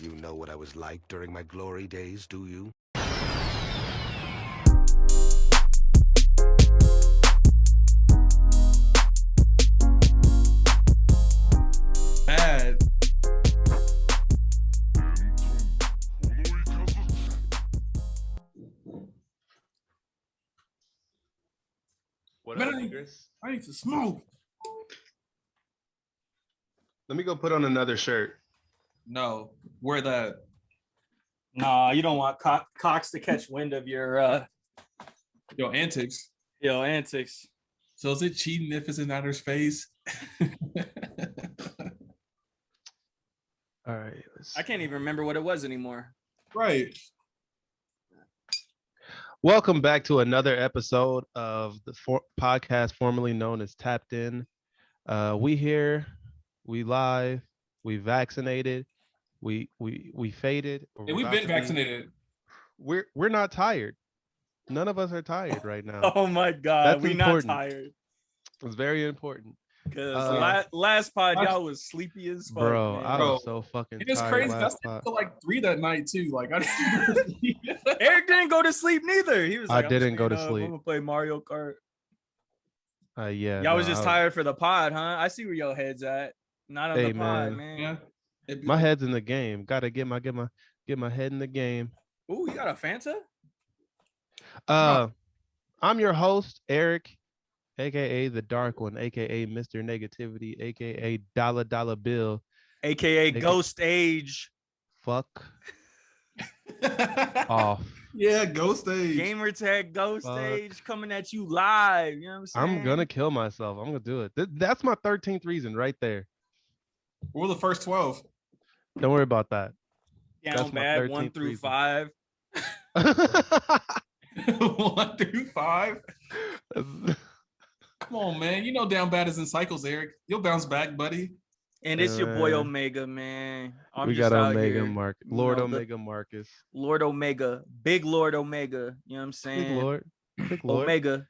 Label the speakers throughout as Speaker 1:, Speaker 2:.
Speaker 1: You know what I was like during my glory days, do you?
Speaker 2: Bad.
Speaker 3: What
Speaker 2: Man,
Speaker 3: up, niggas?
Speaker 2: I need to smoke.
Speaker 3: Let me go put on another shirt.
Speaker 2: No, wear that.
Speaker 4: Nah, you don't want Cox to catch wind of your
Speaker 2: Yo, antics.
Speaker 4: antics.
Speaker 2: So is it cheating if it's in outer space?
Speaker 3: All right.
Speaker 4: I can't even remember what it was anymore.
Speaker 2: Right.
Speaker 3: Welcome back to another episode of the podcast formerly known as Tapped In. We here, we live, we vaccinated, we faded. Or
Speaker 2: Hey,
Speaker 3: we're
Speaker 2: we've
Speaker 3: about
Speaker 2: been
Speaker 3: to be.
Speaker 2: vaccinated.
Speaker 3: We're not tired. None of us are tired right now.
Speaker 4: Oh my God,
Speaker 3: That's
Speaker 4: we
Speaker 3: important.
Speaker 4: not tired.
Speaker 3: It's very important.
Speaker 4: Because last pod, y'all was sleepy as fuck,
Speaker 3: Bro,
Speaker 4: man.
Speaker 3: I
Speaker 2: Bro,
Speaker 3: was so fucking
Speaker 2: It is
Speaker 3: tired
Speaker 2: crazy.
Speaker 3: last
Speaker 2: That's
Speaker 3: pod.
Speaker 2: till like 3 that night too. Like I didn't.
Speaker 4: Eric didn't go to sleep neither. He was
Speaker 3: I
Speaker 4: like,
Speaker 3: didn't go to
Speaker 4: I'm
Speaker 3: sleep.
Speaker 4: gonna play Mario Kart.
Speaker 3: Yeah.
Speaker 4: Y'all was
Speaker 3: no,
Speaker 4: just
Speaker 3: I
Speaker 4: tired for the pod, huh? I see where your head's at. Not on
Speaker 3: Hey,
Speaker 4: the pod,
Speaker 3: man.
Speaker 4: man.
Speaker 2: Yeah. It'd be
Speaker 3: My
Speaker 2: like,
Speaker 3: head's in the game. Gotta get my head in the game.
Speaker 4: Ooh, you got a Fanta?
Speaker 3: I'm your host, Eric, aka the Dark One, aka Mr. Negativity, aka Dollar Bill,
Speaker 4: AKA Ghost Age.
Speaker 3: fuck off.
Speaker 2: Yeah, Ghost Age.
Speaker 4: Gamer Tag Ghost
Speaker 3: Fuck.
Speaker 4: Age coming at you live. You know what I'm saying?
Speaker 3: I'm gonna kill myself. I'm gonna do it. That's my 13th reason right there.
Speaker 2: We're the first 12.
Speaker 3: Don't worry about that.
Speaker 4: Down
Speaker 3: That's my
Speaker 4: bad 1
Speaker 3: 13th
Speaker 4: through
Speaker 3: reason.
Speaker 4: 5.
Speaker 2: 1 through 5. Come on, man. You know down bad is in cycles, Eric. You'll bounce back, buddy.
Speaker 4: And it's your boy
Speaker 3: Man.
Speaker 4: Omega, man. I'm
Speaker 3: we
Speaker 4: just
Speaker 3: got
Speaker 4: out
Speaker 3: Omega
Speaker 4: here,
Speaker 3: Marcus,
Speaker 4: you
Speaker 3: Lord
Speaker 4: know,
Speaker 3: Omega Marcus,
Speaker 4: Lord Omega, Big Lord Omega. You know what I'm
Speaker 3: Big
Speaker 4: saying?
Speaker 3: Lord, Big Lord.
Speaker 4: Omega.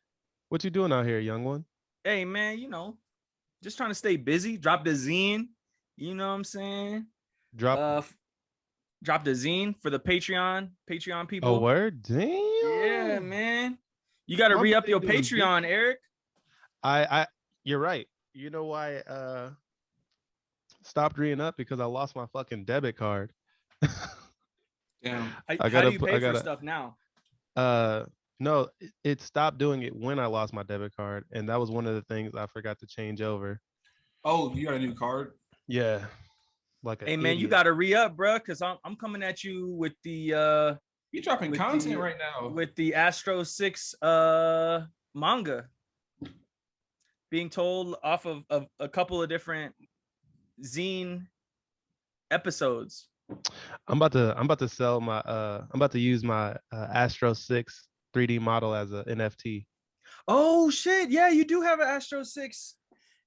Speaker 3: What you doing out here, young one?
Speaker 4: Hey, man, you know, just trying to stay busy. Drop the zine. You know what I'm saying?
Speaker 3: Drop
Speaker 4: Drop the zine for the Patreon people.
Speaker 3: a word. Damn.
Speaker 4: Yeah, man. You got to
Speaker 3: My
Speaker 4: re-up
Speaker 3: boy
Speaker 4: your
Speaker 3: doing big
Speaker 4: Patreon, Eric.
Speaker 3: I you're right. You know why stopped reading up? Because I lost my fucking debit card.
Speaker 2: Damn.
Speaker 4: How do you pay for stuff now?
Speaker 3: No, it stopped doing it when I lost my debit card, and that was one of the things I forgot to change over.
Speaker 2: Oh, you got a new card?
Speaker 3: Yeah. Like
Speaker 4: Hey, man, you got to re-up, bro, because I'm coming at you with the
Speaker 2: You dropping
Speaker 4: with
Speaker 2: content
Speaker 4: the-
Speaker 2: right now.
Speaker 4: with the Astro 6 manga being told off of a couple of different zine episodes.
Speaker 3: I'm about to sell my I'm about to use my Astro 6 3D model as a NFT.
Speaker 4: Oh shit, yeah, you do have an Astro 6.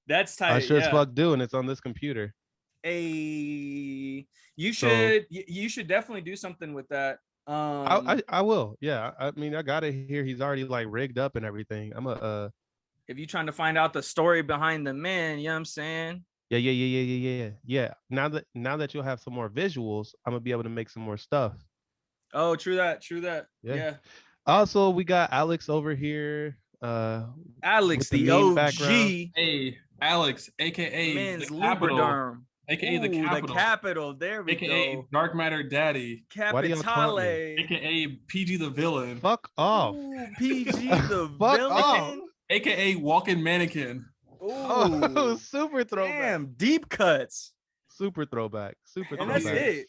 Speaker 4: That's tight.
Speaker 3: I sure as
Speaker 4: yeah.
Speaker 3: fuck do, and it's on this computer.
Speaker 4: You
Speaker 3: So-
Speaker 4: should definitely do something with that.
Speaker 3: I will. Yeah. I mean, I got it here. He's already like rigged up and everything. I'm a
Speaker 4: if you're trying to find out the story behind the man, you know what I'm saying?
Speaker 3: yeah. Now that you'll have some more visuals, I'm gonna be able to make some more stuff.
Speaker 4: Oh, true that.
Speaker 3: Yeah.
Speaker 4: Yeah.
Speaker 3: Also, we got Alex over here.
Speaker 4: Alex,
Speaker 3: With the
Speaker 4: the
Speaker 3: meme
Speaker 4: OG,
Speaker 3: background.
Speaker 2: Hey, Alex, aka
Speaker 4: men's
Speaker 2: the Capital,
Speaker 4: Lubriderm.
Speaker 2: aka the
Speaker 4: Ooh,
Speaker 2: Capital,
Speaker 4: the capital. There we
Speaker 2: aka
Speaker 4: go.
Speaker 2: Dark Matter Daddy,
Speaker 3: Why do y'all taunt me?
Speaker 4: Capitale.
Speaker 2: aka PG the Villain,
Speaker 3: Fuck off.
Speaker 4: Ooh, PG the
Speaker 3: Fuck
Speaker 4: villain.
Speaker 3: off.
Speaker 2: aka Walking Mannequin.
Speaker 4: Ooh,
Speaker 3: Oh, super throwback.
Speaker 4: damn, deep cuts.
Speaker 3: Super throwback.
Speaker 4: And that's
Speaker 3: throwback.
Speaker 4: it.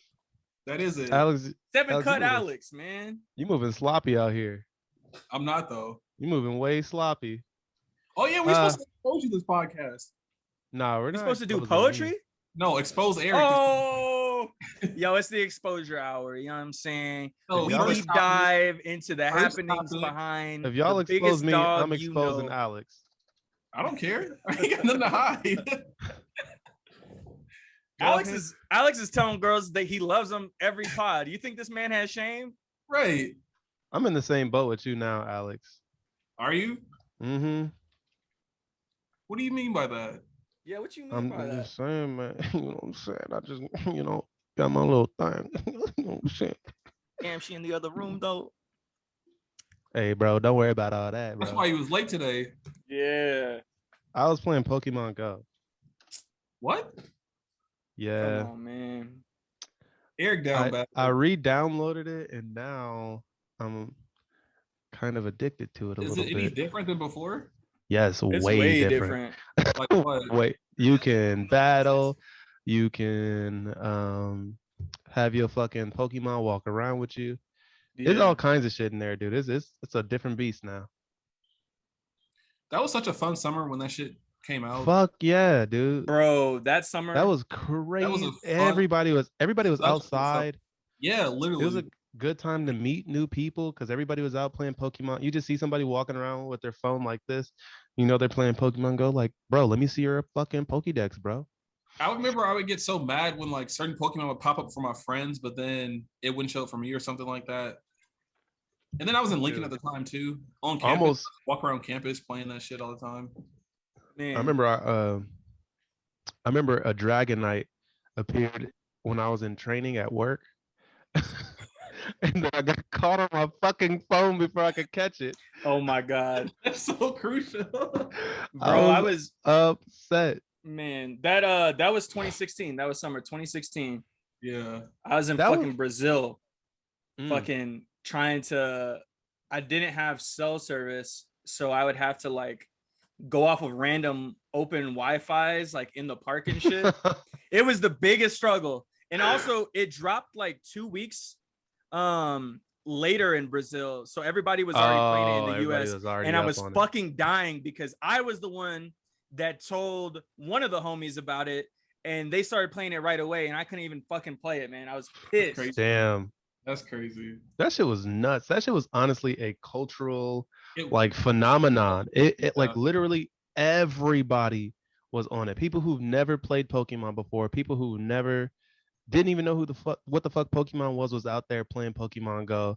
Speaker 2: That is it.
Speaker 3: Alex,
Speaker 4: 7
Speaker 3: Alex,
Speaker 4: cut
Speaker 3: you moving-
Speaker 4: Alex, man.
Speaker 3: you moving sloppy out here.
Speaker 2: I'm not though.
Speaker 3: You moving way sloppy.
Speaker 2: Oh yeah, we're supposed to expose you this podcast.
Speaker 3: Nah, we're
Speaker 4: You're
Speaker 3: not
Speaker 4: supposed to do
Speaker 3: exposing
Speaker 4: poetry?
Speaker 3: me.
Speaker 2: No, expose Eric.
Speaker 4: Oh, yo, it's the exposure hour. You know what I'm saying?
Speaker 2: No,
Speaker 4: We
Speaker 3: y'all
Speaker 4: deep dive into the
Speaker 2: First
Speaker 4: happenings
Speaker 2: topic.
Speaker 4: behind
Speaker 3: If y'all
Speaker 4: the
Speaker 3: expose
Speaker 4: biggest
Speaker 3: me,
Speaker 4: dog
Speaker 3: I'm
Speaker 4: you
Speaker 3: exposing
Speaker 4: know.
Speaker 3: Alex.
Speaker 2: I don't care. I ain't got nothing to hide.
Speaker 4: Alex is telling girls that he loves them every pod. You think this man has shame?
Speaker 2: Right.
Speaker 3: I'm in the same boat with you now, Alex.
Speaker 2: Are you?
Speaker 3: Mm-hmm.
Speaker 2: What do you mean by that?
Speaker 4: Yeah, what you mean
Speaker 3: I'm
Speaker 4: by that?
Speaker 3: just saying, man. You know what I'm saying? I just, Got my little thing. Oh, shit.
Speaker 4: Damn, she in the other room though.
Speaker 3: Hey, bro, don't worry about all that,
Speaker 2: That's
Speaker 3: bro.
Speaker 2: why he was late today.
Speaker 4: Yeah.
Speaker 3: I was playing Pokemon Go.
Speaker 2: What?
Speaker 3: Yeah.
Speaker 4: Come on, man.
Speaker 2: Eric down bad.
Speaker 3: I re-downloaded it and now I'm kind of addicted to it a
Speaker 2: Is
Speaker 3: little
Speaker 2: it any
Speaker 3: bit.
Speaker 2: different than before?
Speaker 3: Yes,
Speaker 4: It's
Speaker 3: way different.
Speaker 2: Like what?
Speaker 3: Wait, you can battle, you can have your fucking Pokemon walk around with you. There's all kinds of shit in there, dude. It's a different beast now.
Speaker 2: That was such a fun summer when that shit came out.
Speaker 3: Fuck yeah, dude.
Speaker 4: Bro, that summer.
Speaker 3: That was
Speaker 2: That
Speaker 3: crazy.
Speaker 2: was a fun,
Speaker 3: Everybody was
Speaker 2: such a fun
Speaker 3: outside.
Speaker 2: Yeah,
Speaker 3: It was
Speaker 2: literally.
Speaker 3: a good time to meet new people because everybody was out playing Pokemon. You just see somebody walking around with their phone like this, you know they're playing Pokemon Go. Like, bro, let me see your fucking Pokédex, bro.
Speaker 2: I remember I would get so mad when like certain Pokemon would pop up for my friends, but then it wouldn't show up for me or something like that. And then I was in Lincoln at
Speaker 3: Dude.
Speaker 2: the time too, on campus,
Speaker 3: Almost,
Speaker 2: walk around campus playing that shit all the time.
Speaker 4: Man.
Speaker 3: I remember a Dragonite appeared when I was in training at work. And then I got caught on my fucking phone before I could catch it.
Speaker 4: Oh my god.
Speaker 2: That's so crucial.
Speaker 4: Bro, I was
Speaker 3: upset.
Speaker 4: man, that was 2016. That was summer 2016.
Speaker 2: Yeah.
Speaker 4: I was in
Speaker 3: That
Speaker 4: fucking
Speaker 3: was-
Speaker 4: Brazil,
Speaker 3: Mm.
Speaker 4: fucking trying to. I didn't have cell service, so I would have to like go off of random open Wi-Fi's like in the park and shit. It was the biggest struggle, and also it dropped like 2 weeks later in Brazil, so everybody was already playing it in the
Speaker 3: everybody
Speaker 4: US,
Speaker 3: was already
Speaker 4: and I
Speaker 3: up
Speaker 4: was
Speaker 3: on it.
Speaker 4: fucking dying because I was the one that told one of the homies about it, and they started playing it right away, and I couldn't even fucking play it, man. I was pissed.
Speaker 2: Crazy.
Speaker 3: Damn.
Speaker 2: That's crazy.
Speaker 3: That shit was nuts. That shit was honestly a cultural
Speaker 2: It-
Speaker 3: like phenomenon. It like
Speaker 2: Yeah.
Speaker 3: literally everybody was on it. People who've never played Pokemon before, people who never didn't even know what the fuck Pokemon was out there playing Pokemon Go.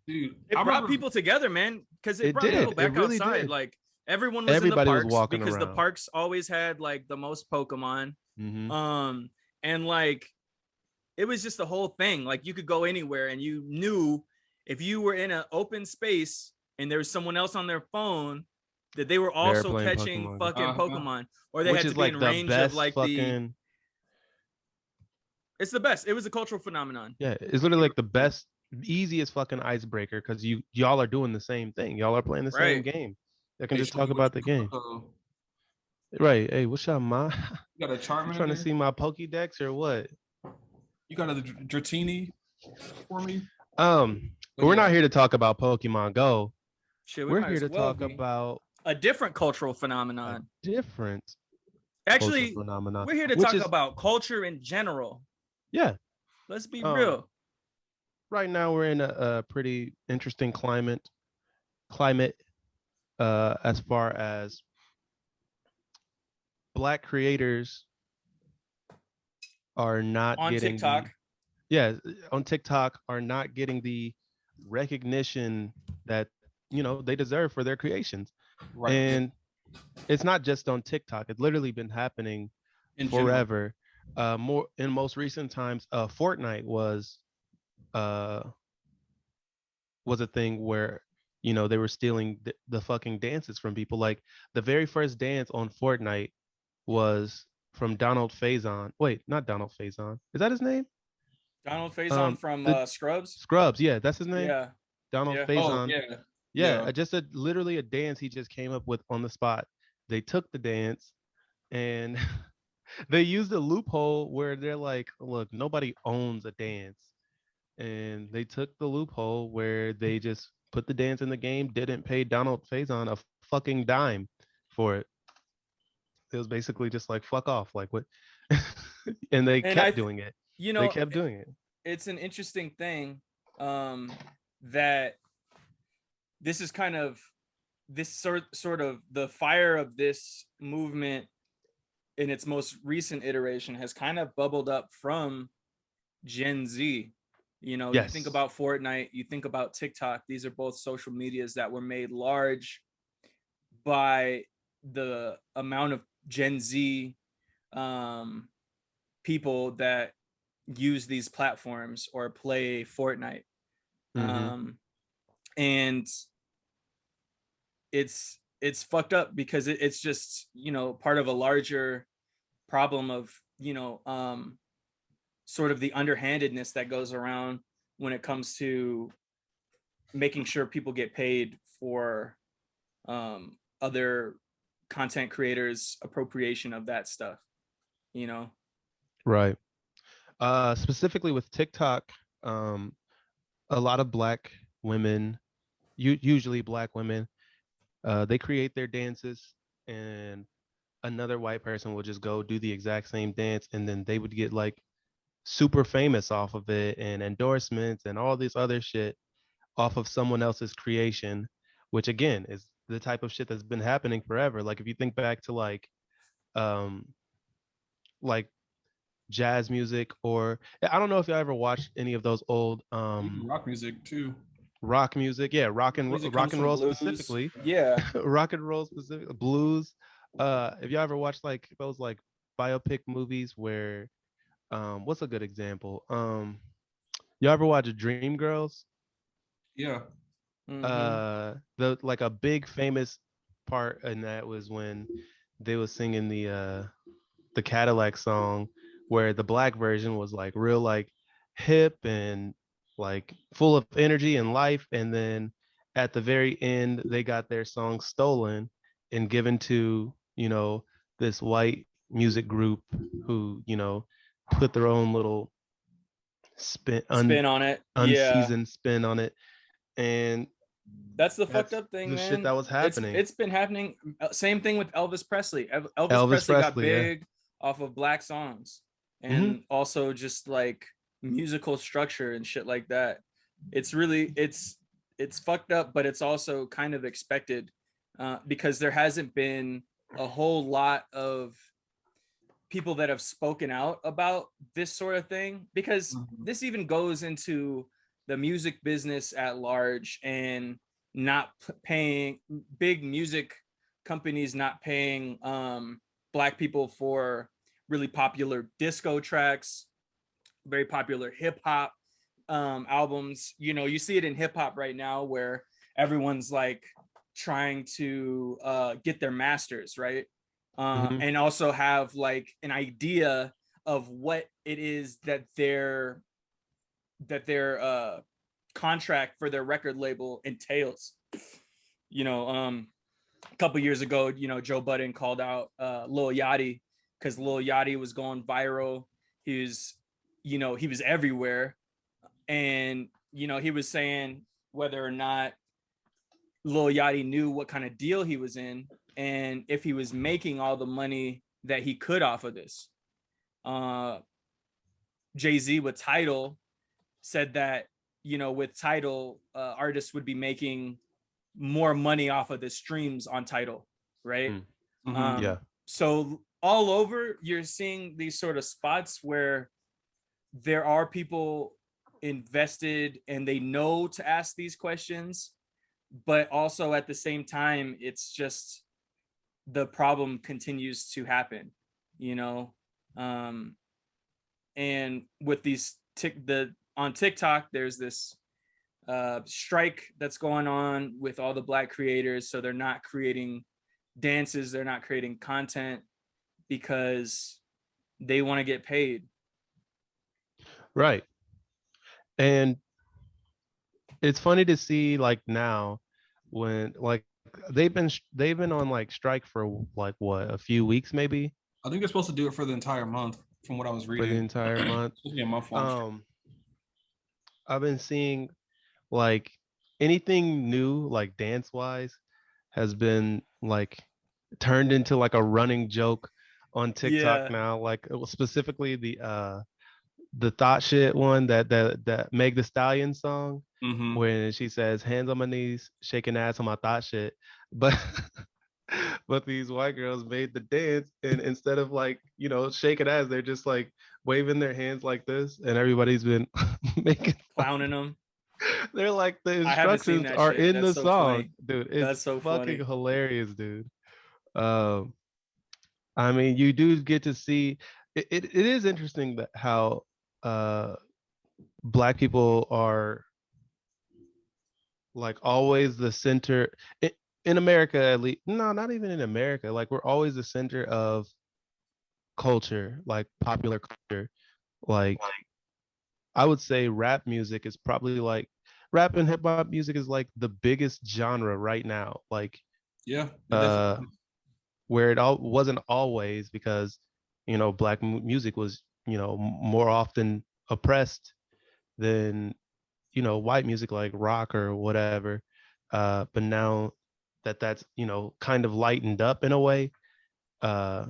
Speaker 2: Dude,
Speaker 4: It
Speaker 2: I
Speaker 4: brought
Speaker 2: remember
Speaker 4: people together, man, because it
Speaker 3: It
Speaker 4: brought people
Speaker 3: did.
Speaker 4: back
Speaker 3: It really
Speaker 4: outside.
Speaker 3: did.
Speaker 4: Like everyone was
Speaker 3: Everybody
Speaker 4: in
Speaker 3: was
Speaker 4: the parks
Speaker 3: walking
Speaker 4: because the
Speaker 3: around.
Speaker 4: parks always had like the most Pokemon.
Speaker 3: Mhm.
Speaker 4: And like it was just the whole thing. Like you could go anywhere, and you knew if you were in an open space and there was someone else on their phone that they were also
Speaker 3: playing
Speaker 4: catching
Speaker 3: Pokemon Go.
Speaker 4: fucking Pokemon, or they
Speaker 3: Which
Speaker 4: had
Speaker 3: is
Speaker 4: to be
Speaker 3: like
Speaker 4: in
Speaker 3: the
Speaker 4: range of
Speaker 3: best
Speaker 4: like
Speaker 3: fucking
Speaker 4: It's the best. It was a cultural phenomenon.
Speaker 3: yeah, it's literally like the best, easiest fucking icebreaker because y'all are doing the same thing. Y'all are playing the same
Speaker 4: Right.
Speaker 3: game. They can
Speaker 2: they
Speaker 3: just
Speaker 2: show
Speaker 3: talk
Speaker 2: you what
Speaker 3: about the
Speaker 2: you
Speaker 3: game.
Speaker 2: got.
Speaker 3: Right. Hey, what's up, ma?
Speaker 2: You got a
Speaker 3: You
Speaker 2: Charmander?
Speaker 3: trying to see my Pokédex or what?
Speaker 2: You got a Dratini for me?
Speaker 3: But we're not here to talk about Pokemon Go.
Speaker 4: Shit,
Speaker 3: We're
Speaker 4: might
Speaker 3: here
Speaker 4: as
Speaker 3: to
Speaker 4: well
Speaker 3: talk
Speaker 4: be.
Speaker 3: about
Speaker 4: A different cultural
Speaker 3: a
Speaker 4: phenomenon.
Speaker 3: different
Speaker 4: Actually,
Speaker 3: cultural phenomenon.
Speaker 4: we're here to
Speaker 3: which
Speaker 4: talk
Speaker 3: is,
Speaker 4: about culture in general.
Speaker 3: yeah.
Speaker 4: Let's be
Speaker 3: Um,
Speaker 4: real.
Speaker 3: Right now we're in a pretty interesting climate as far as Black creators are not
Speaker 4: On
Speaker 3: getting
Speaker 4: TikTok.
Speaker 3: on TikTok are not getting the recognition that they deserve for their creations.
Speaker 2: Right.
Speaker 3: And it's not just on TikTok. It's literally been happening
Speaker 2: In general.
Speaker 3: forever. More in most recent times, Fortnite was a thing where they were stealing the fucking dances from people. Like the very first dance on Fortnite was from Donald Faison. Wait, not Donald Faison. Is that his name?
Speaker 4: Donald Faison from
Speaker 3: the
Speaker 4: Scrubs.
Speaker 3: Scrubs. Yeah, that's his name.
Speaker 4: Yeah.
Speaker 3: Donald
Speaker 4: Yeah.
Speaker 2: Oh,
Speaker 3: Faison.
Speaker 2: yeah.
Speaker 3: Yeah, just literally a dance he just came up with on the spot. They took the dance and they used a loophole where they're like, look, nobody owns a dance. And they took the loophole where they just put the dance in the game, didn't pay Donald Faison a fucking dime for it. It was basically just like, fuck off. Like, what? And they kept doing it. They kept doing it.
Speaker 4: It's an interesting thing that this is kind of this sort of the fire of this movement in its most recent iteration has kind of bubbled up from Gen Z. You think about Fortnite, you think about TikTok. These are both social medias that were made large by the amount of Gen Z people that use these platforms or play Fortnite.
Speaker 3: Mhm.
Speaker 4: And it's fucked up because it's just, you know, part of a larger problem of, you know, sort of the underhandedness that goes around when it comes to making sure people get paid for other content creators appropriation of that stuff, you know.
Speaker 3: Right. Specifically with TikTok, um, a lot of black women, usually black women, they create their dances, and another white person will just go do the exact same dance, and then they would get like super famous off of it and endorsements and all this other shit off of someone else's creation, which again is the type of shit that's been happening forever. Like if you think back to um like jazz music, or I don't know if you ever watched any of those old
Speaker 2: Even rock music too.
Speaker 3: rock music. Yeah,
Speaker 4: Music
Speaker 3: rock
Speaker 4: comes
Speaker 3: and
Speaker 4: from
Speaker 3: roll
Speaker 4: blues.
Speaker 3: specifically.
Speaker 4: Yeah.
Speaker 3: Rock and roll specific blues. If you ever watched like those like biopic movies where what's a good example? You ever watch Dreamgirls?
Speaker 2: Yeah.
Speaker 4: Mm-hmm.
Speaker 3: The like a big famous part in that was when they was singing the Cadillac song, where the black version was like real like hip and like full of energy and life, and then at the very end they got their song stolen and given to, you know, this white music group who, you know, put their own little
Speaker 4: Spin on it. Yeah.
Speaker 3: unseasoned spin on it. And
Speaker 4: That's the fucked
Speaker 3: that's
Speaker 4: up thing,
Speaker 3: the shit
Speaker 4: man.
Speaker 3: that was
Speaker 4: It's
Speaker 3: happening.
Speaker 4: it's been happening. Same thing with Elvis Presley. Elvis
Speaker 3: Elvis
Speaker 4: Presley got
Speaker 3: Presley, yeah.
Speaker 4: big off of black songs
Speaker 3: Hmm.
Speaker 4: and also just like musical structure and shit like that. It's really it's fucked up, but it's also kind of expected because there hasn't been a whole lot of people that have spoken out about this sort of thing, because
Speaker 2: Mhm.
Speaker 4: this even goes into the music business at large, and not paying big music companies, not paying black people for really popular disco tracks, very popular hip hop albums. You know, you see it in hip hop right now where everyone's like trying to get their masters, right?
Speaker 3: Hmm.
Speaker 4: And also have like an idea of what it is that their contract for their record label entails. You know, a couple years ago, you know, Joe Budden called out Lil Yachty because Lil Yachty was going viral. He was, you know, he was everywhere, and you know, he was saying whether or not Lil Yachty knew what kind of deal he was in and if he was making all the money that he could off of this. Uh, Jay-Z with Tidal said that, you know, with Tidal, artists would be making more money off of the streams on Tidal, right?
Speaker 2: Mhm.
Speaker 3: Yeah.
Speaker 4: So all over, you're seeing these sort of spots where there are people invested and they know to ask these questions, but also at the same time, it's just the problem continues to happen, you know. Um, and with these on TikTok, there's this strike that's going on with all the black creators, so they're not creating dances, they're not creating content because they want to get paid.
Speaker 3: Right. And it's funny to see like now when like they've been on like strike for like what, a few weeks maybe,
Speaker 2: I think they're supposed to do it for the entire month, from what I was
Speaker 3: for the
Speaker 2: reading.
Speaker 3: entire month.
Speaker 2: Supposed to be a month long.
Speaker 3: Um I've been seeing like anything new like dance wise has been like turned into like a running joke on TikTok
Speaker 4: Yeah.
Speaker 3: now, like specifically the thought shit one, that Meg the Stallion song,
Speaker 2: Mm-hmm.
Speaker 3: when she says hands on my knees, shaking ass on my thought shit. But but these white girls made the dance, and instead of like, you know, shaking ass, they're just like waving their hands like this, and everybody's been making
Speaker 4: Clowning them.
Speaker 3: they're like the
Speaker 4: I haven't seen
Speaker 3: instructions
Speaker 4: that
Speaker 3: are
Speaker 4: shit.
Speaker 3: in
Speaker 4: That's
Speaker 3: the
Speaker 4: so
Speaker 3: song,
Speaker 4: funny.
Speaker 3: dude.
Speaker 4: That's
Speaker 3: It's
Speaker 4: so
Speaker 3: fucking
Speaker 4: funny.
Speaker 3: hilarious, dude. Um I mean, you do get to see it is interesting that how uh black people are like always the center in America, at least. No, not even in America. Like we're always the center of culture, like popular culture. Like I would say rap music is probably like rap and hip hop music is like the biggest genre right now. Like
Speaker 2: Yeah, it
Speaker 3: uh
Speaker 2: definitely.
Speaker 3: where it all wasn't always because black music was more often oppressed than white music like rock or whatever. But now that that's kind of lightened up in a way, uh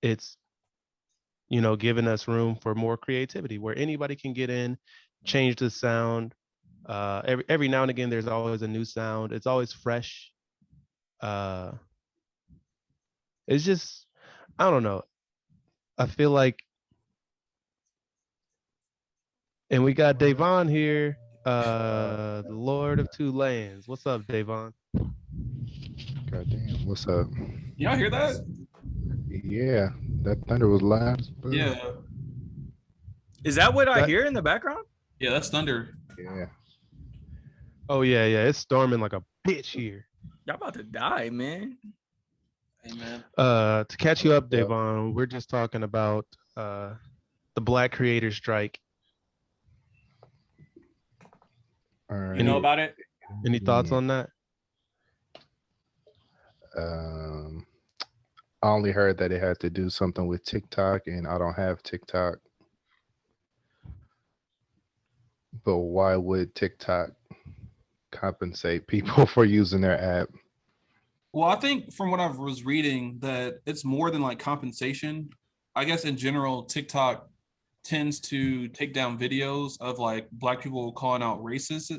Speaker 3: it's giving us room for more creativity where anybody can get in, change the sound. Every now and again there's always a new sound. It's always fresh. uh it's just, I don't know. I feel like, and we got Davon here, the Lord of Two Lands. What's up, Davon?
Speaker 5: Goddamn, what's up?
Speaker 2: Y'all hear that?
Speaker 5: Yeah, that thunder was loud as fuck.
Speaker 2: Yeah,
Speaker 4: Is that what I
Speaker 3: That
Speaker 4: hear in the background?
Speaker 2: yeah, that's thunder.
Speaker 5: Yeah.
Speaker 3: Oh yeah, it's storming like a bitch here.
Speaker 4: Y'all about to die, man.
Speaker 2: Hey man.
Speaker 3: To catch you up,
Speaker 5: Yeah.
Speaker 3: Davon, we're just talking about the Black Creator Strike.
Speaker 5: All right.
Speaker 4: You know about it?
Speaker 3: Any thoughts
Speaker 5: Yeah.
Speaker 3: on that?
Speaker 5: Um, I only heard that it had to do something with TikTok, and I don't have TikTok. But why would TikTok compensate people for using their app?
Speaker 2: Well, I think from what I was reading that it's more than like compensation. I guess in general, TikTok tends to take down videos of like black people calling out racists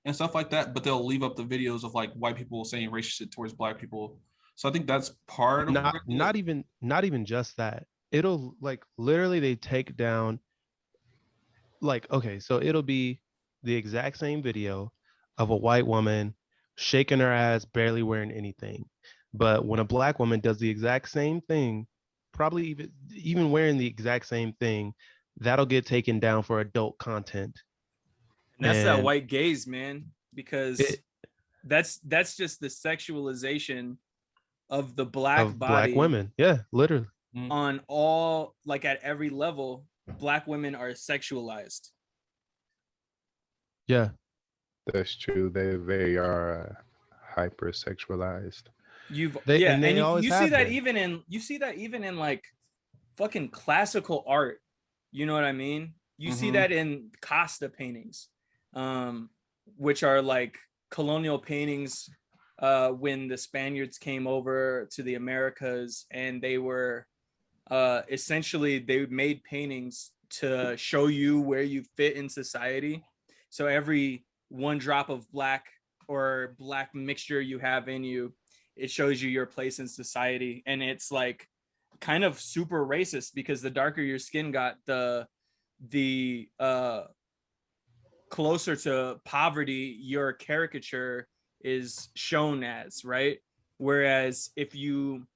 Speaker 2: and stuff like that, but they'll leave up the videos of like white people saying racist shit towards black people. So I think that's part of
Speaker 3: Not
Speaker 2: what
Speaker 3: not even just that. It'll like literally they take down, like, okay, so it'll be the exact same video of a white woman shaking her ass, barely wearing anything. But when a black woman does the exact same thing, probably even wearing the exact same thing, that'll get taken down for adult content.
Speaker 4: And that's that
Speaker 3: And
Speaker 4: white gaze, man, because
Speaker 3: it
Speaker 4: that's just the sexualization of the black
Speaker 3: of black
Speaker 4: body
Speaker 3: women. Yeah, literally.
Speaker 4: on all, like at every level. Black women are sexualized.
Speaker 3: Yeah.
Speaker 5: That's true. They are hypersexualized.
Speaker 3: And they
Speaker 4: And
Speaker 3: always
Speaker 4: you see
Speaker 3: have
Speaker 4: that
Speaker 3: been.
Speaker 4: even in like fucking classical art. You know what I mean? You see that in Costa paintings, which are like colonial paintings when the Spaniards came over to the Americas, and they were essentially they made paintings to show you where you fit in society. So every one drop of black or black mixture you have in you, it shows you your place in society. And it's like kind of super racist because the darker your skin got, the closer to poverty your caricature is shown as, right? Whereas if you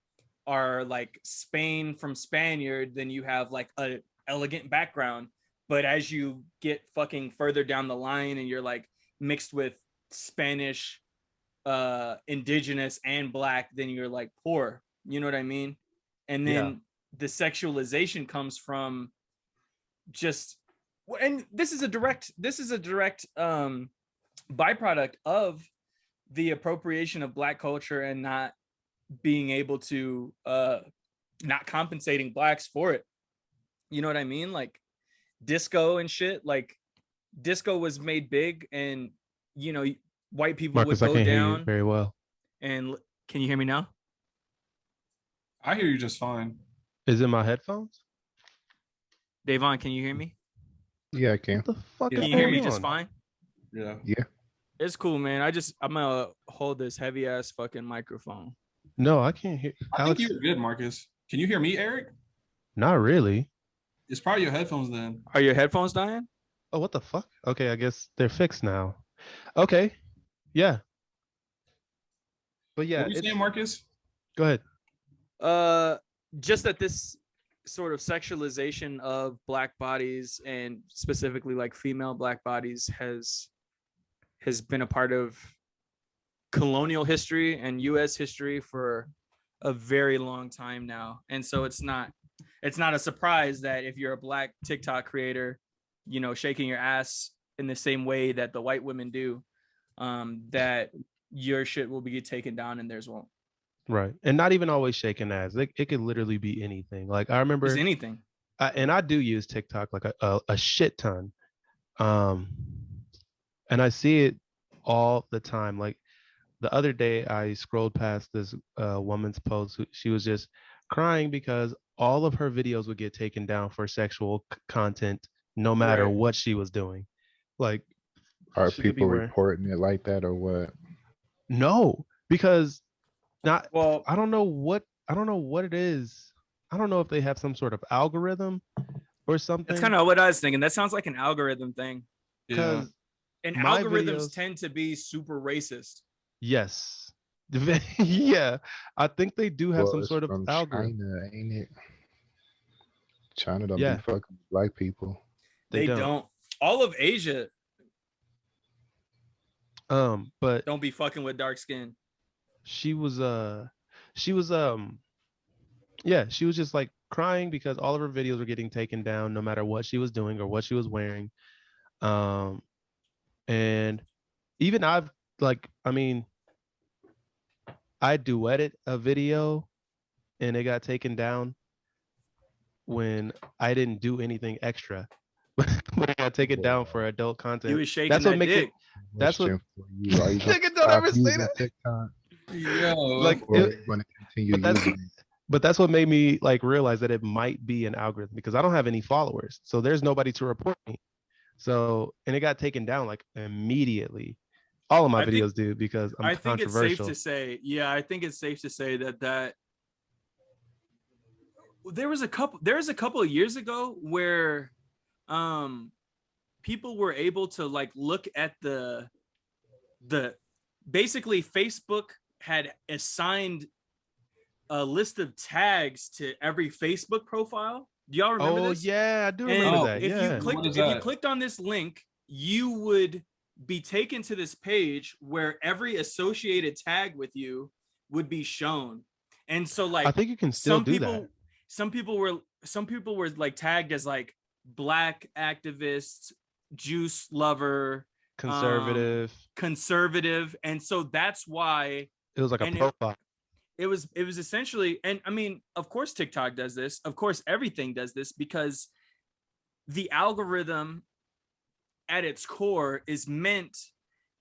Speaker 4: are like Spain from Spaniard, then you have like a elegant background. But as you get fucking further down the line and you're like mixed with Spanish, indigenous and black, then you're like poor. You know what I mean? And then
Speaker 3: Yeah.
Speaker 4: the sexualization comes from just, and this is a direct byproduct of the appropriation of black culture and not being able to not compensating blacks for it. You know what I mean? Like disco and shit. Like disco was made big, and you know, white people would
Speaker 3: Marcus, I
Speaker 4: go
Speaker 3: can't hear you
Speaker 4: down
Speaker 3: very well.
Speaker 4: and can you hear me now?
Speaker 2: I hear you just fine.
Speaker 3: Is it my headphones?
Speaker 4: Davon, can you hear me?
Speaker 5: Yeah, I can.
Speaker 3: What the fuck
Speaker 2: Yeah.
Speaker 3: is
Speaker 4: Can you hear
Speaker 3: going
Speaker 4: me just
Speaker 3: on?
Speaker 4: fine?
Speaker 2: Yeah.
Speaker 5: Yeah.
Speaker 4: It's cool, man. I'm gonna hold this heavy ass fucking microphone.
Speaker 3: No, I can't hear.
Speaker 2: I think
Speaker 3: Alex,
Speaker 2: you're good, Marcus. Can you hear me, Eric?
Speaker 3: not really.
Speaker 2: It's probably your headphones then.
Speaker 4: Are your headphones dying?
Speaker 3: Oh, what the fuck? Okay, I guess they're fixed now. Okay, yeah, but
Speaker 2: What
Speaker 3: yeah,
Speaker 2: were you
Speaker 3: it's.
Speaker 2: saying, Marcus?
Speaker 3: Go ahead.
Speaker 4: Just that this sort of sexualization of Black bodies, and specifically like female Black bodies, has been a part of colonial history and US history for a very long time now. And so it's not a surprise that if you're a Black TikTok creator, you know, shaking your ass in the same way that the white women do, that your shit will be taken down and theirs won't.
Speaker 3: Right. And not even always shaking ass. It could literally be anything. Like I remember,
Speaker 4: Just anything.
Speaker 3: and I do use TikTok like a shit ton. And I see it all the time. Like the other day, I scrolled past this woman's post. She was just crying because all of her videos would get taken down for sexual content, no matter
Speaker 4: Right.
Speaker 3: what she was doing. Like,
Speaker 5: Are
Speaker 3: she could be
Speaker 5: people
Speaker 3: wearing-
Speaker 5: reporting it like that or what?
Speaker 3: No, because not.
Speaker 4: Well,
Speaker 3: I don't know what it is. I don't know if they have some sort of algorithm or something.
Speaker 4: that's kind of what I was thinking. That sounds like an algorithm thing.
Speaker 2: Yeah.
Speaker 3: because
Speaker 4: And
Speaker 3: My
Speaker 4: algorithms
Speaker 3: videos-
Speaker 4: tend to be super racist.
Speaker 3: yes, yeah, I think they do have
Speaker 5: Well,
Speaker 3: some
Speaker 5: it's
Speaker 3: sort of
Speaker 5: from
Speaker 3: algorithm.
Speaker 5: China, ain't it? China don't
Speaker 3: Yeah.
Speaker 5: be fucking with Black people.
Speaker 3: They
Speaker 4: They
Speaker 3: don't.
Speaker 4: don't. All of Asia
Speaker 3: But
Speaker 4: don't be fucking with dark skin.
Speaker 3: she was yeah, she was just like crying because all of her videos were getting taken down no matter what she was doing or what she was wearing. And even I've like, I mean, I duetted a video and it got taken down when I didn't do anything extra. But it got taken down for adult
Speaker 4: You
Speaker 3: content.
Speaker 4: was shaking
Speaker 3: That's what
Speaker 4: that
Speaker 3: makes
Speaker 4: dick.
Speaker 3: it. That's what.
Speaker 5: Question for you. Are you gonna
Speaker 3: Nigga, don't
Speaker 5: stop
Speaker 3: ever say
Speaker 5: using
Speaker 3: that.
Speaker 5: TikTok,
Speaker 2: Yo,
Speaker 3: Like,
Speaker 5: or are you gonna continue
Speaker 3: but that's
Speaker 5: using it?
Speaker 3: but that's what made me like realize that it might be an algorithm because I don't have any followers, so there's nobody to report me. So and it got taken down like immediately. All of my
Speaker 4: I think-
Speaker 3: videos do because I'm
Speaker 4: I think it's safe
Speaker 3: controversial.
Speaker 4: to say, yeah, I think it's safe to say that there's a couple of years ago where people were able to like look at the basically Facebook had assigned a list of tags to every Facebook profile. Do y'all remember
Speaker 3: Oh
Speaker 4: this?
Speaker 3: yeah, I do
Speaker 4: And
Speaker 3: remember
Speaker 2: Oh,
Speaker 3: that.
Speaker 4: if
Speaker 3: Yeah.
Speaker 2: What is
Speaker 4: you
Speaker 2: that?
Speaker 4: clicked on this link, you would be taken to this page where every associated tag with you would be shown. And so like
Speaker 3: I think you can still
Speaker 4: some
Speaker 3: do
Speaker 4: people
Speaker 3: that.
Speaker 4: some people were like tagged as like Black activist, juice lover,
Speaker 3: Conservative.
Speaker 4: and so that's why
Speaker 3: It was like a
Speaker 4: and it-
Speaker 3: profile.
Speaker 4: it was essentially, and I mean, of course TikTok does this, of course everything does this, because the algorithm at its core is meant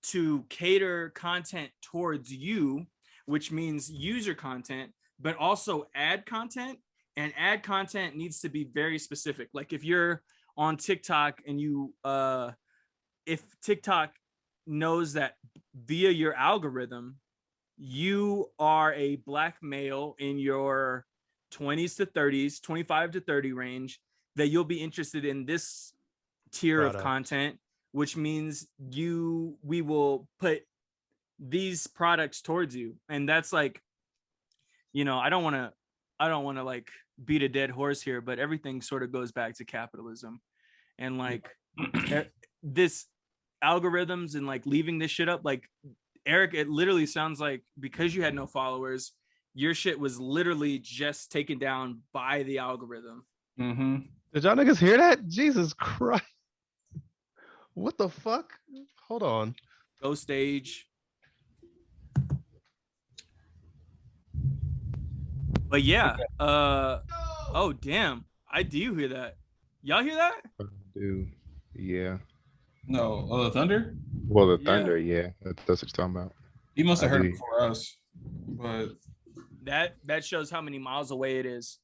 Speaker 4: to cater content towards you, which means user content, but also ad content. And ad content needs to be very specific. Like if you're on TikTok and you if TikTok knows that via your algorithm you are a Black male in your 20s to 30s, 25 to 30 range, that you'll be interested in this tier of
Speaker 3: Product.
Speaker 4: content, which means we will put these products towards you. And that's like, you know, I don't want to like beat a dead horse here, but everything sort of goes back to capitalism. And like this algorithms and like leaving this shit up, like Eric, it literally sounds like because you had no followers, your shit was literally just taken down by the algorithm.
Speaker 2: Mm-hmm.
Speaker 3: Did y'all niggas hear that? Jesus Christ. What the fuck? Hold on.
Speaker 4: Go stage. But yeah, oh damn. I do hear that. Y'all hear that?
Speaker 5: Dude, yeah.
Speaker 2: No, the thunder.
Speaker 5: Well, the
Speaker 4: Yeah.
Speaker 5: thunder, yeah. That's what you're talking about.
Speaker 2: He must have
Speaker 5: I
Speaker 2: heard
Speaker 5: do.
Speaker 2: it before us, but
Speaker 4: That shows how many miles away it is.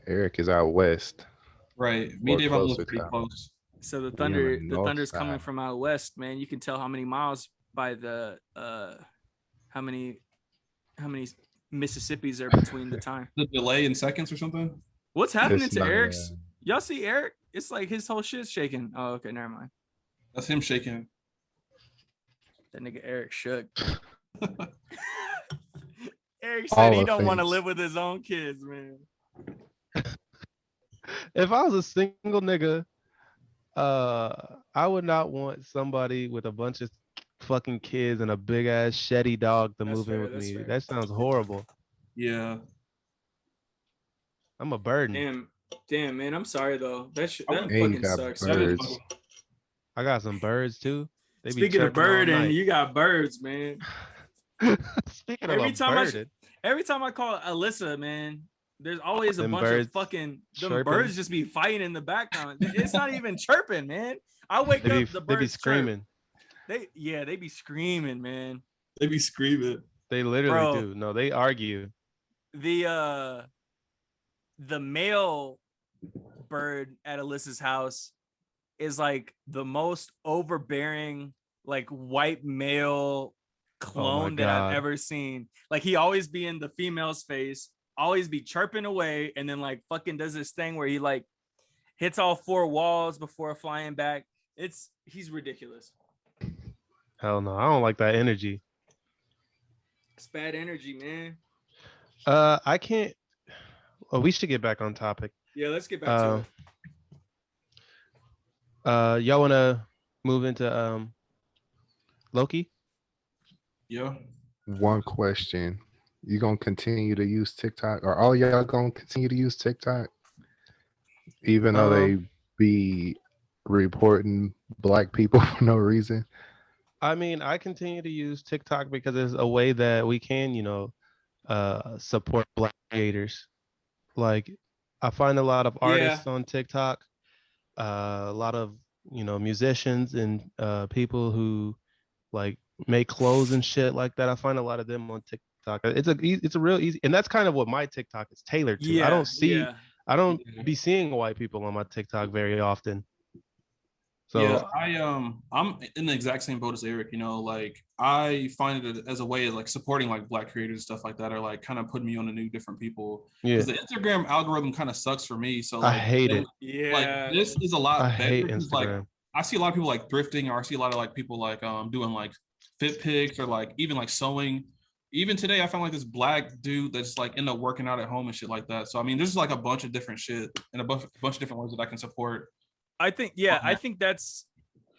Speaker 5: Eric is out west.
Speaker 2: right. Me
Speaker 5: Or
Speaker 2: and Dave live
Speaker 5: closer
Speaker 2: pretty
Speaker 5: to-
Speaker 2: close.
Speaker 4: So the
Speaker 5: on
Speaker 4: thunder,
Speaker 5: the
Speaker 4: the
Speaker 5: north
Speaker 4: thunder's coming
Speaker 5: side.
Speaker 4: from out west, man. You can tell how many miles by the how many Mississippis are between the time.
Speaker 2: The delay in seconds or something.
Speaker 4: What's happening
Speaker 5: It's
Speaker 4: to
Speaker 5: not,
Speaker 4: Eric's? Y'all see Eric? It's like his whole shit's shaking. Oh, okay, never mind.
Speaker 2: That's him shaking.
Speaker 4: That nigga Eric shook. Eric said
Speaker 5: All
Speaker 4: he
Speaker 5: the
Speaker 4: don't want to
Speaker 5: things.
Speaker 4: live with his own kids, man.
Speaker 3: If I was a single nigga, I would not want somebody with a bunch of fucking kids and a big ass shitty dog to
Speaker 4: That's
Speaker 3: move in
Speaker 4: fair.
Speaker 3: with
Speaker 4: That's
Speaker 3: me.
Speaker 4: fair.
Speaker 3: That sounds horrible.
Speaker 2: Yeah.
Speaker 3: I'm a burden.
Speaker 4: Damn, man. I'm sorry though.
Speaker 2: I
Speaker 4: That
Speaker 2: would-
Speaker 5: And you
Speaker 4: fucking
Speaker 5: got
Speaker 4: sucks.
Speaker 2: That is
Speaker 5: birds.
Speaker 2: fucking-
Speaker 3: I got some birds too. They be
Speaker 4: Speaking of
Speaker 3: chirping all
Speaker 4: bird, and
Speaker 3: night.
Speaker 4: you got birds, man.
Speaker 3: Speaking of a bird,
Speaker 4: Every time I call Alyssa, man, there's always a
Speaker 3: Them
Speaker 4: bunch
Speaker 3: birds
Speaker 4: of fucking
Speaker 3: chirping.
Speaker 4: birds just be fighting in the background. It's not even chirping, man. I wake
Speaker 3: they be,
Speaker 4: up, the
Speaker 3: they be
Speaker 4: birds chirp.
Speaker 3: screaming.
Speaker 4: They be screaming, man.
Speaker 2: They be screaming.
Speaker 3: They literally
Speaker 4: Bro.
Speaker 3: do. No, they argue.
Speaker 4: The male bird at Alyssa's house is like the most overbearing, like white male clone that I've
Speaker 3: God.
Speaker 4: ever seen. Like he always be in the female's face, always be chirping away, and then like fucking does this thing where he like hits all four walls before flying back. He's ridiculous.
Speaker 3: Hell no, I don't like that energy.
Speaker 4: It's bad energy, man.
Speaker 3: I can't. Oh, we should get back on topic.
Speaker 4: Yeah, let's get back to it.
Speaker 3: Y'all wanna move into Loki?
Speaker 2: Yeah.
Speaker 5: One question. You gonna continue to use TikTok? Or all y'all gonna continue to use TikTok? Even though they be reporting black people for no reason?
Speaker 3: I mean, I continue to use TikTok because it's a way that we can, support black creators. Like, I find a lot of artists on TikTok, a lot of musicians and people who like make clothes and shit like that. I find a lot of them on TikTok. It's a real easy, and that's kind of what my TikTok is tailored to. I don't be seeing white people on my TikTok very often. So
Speaker 2: yeah, I'm in the exact same boat as Eric. Like I find it as a way of like supporting like black creators and stuff like that, or like kind of putting me on to new different people.
Speaker 3: Yeah,
Speaker 2: because the Instagram algorithm kind of sucks for me. So like,
Speaker 3: I hate it.
Speaker 4: Yeah,
Speaker 2: like this is a lot
Speaker 3: I
Speaker 2: better.
Speaker 3: hate
Speaker 2: 'Cause, like
Speaker 3: Instagram.
Speaker 2: I see a lot of people like thrifting, or I see a lot of like people like doing like fit pics or like even like sewing. Even today, I found like this black dude that's like end up working out at home and shit like that. So I mean, there's like a bunch of different shit and a bunch of different ways that I can support.
Speaker 4: I think that's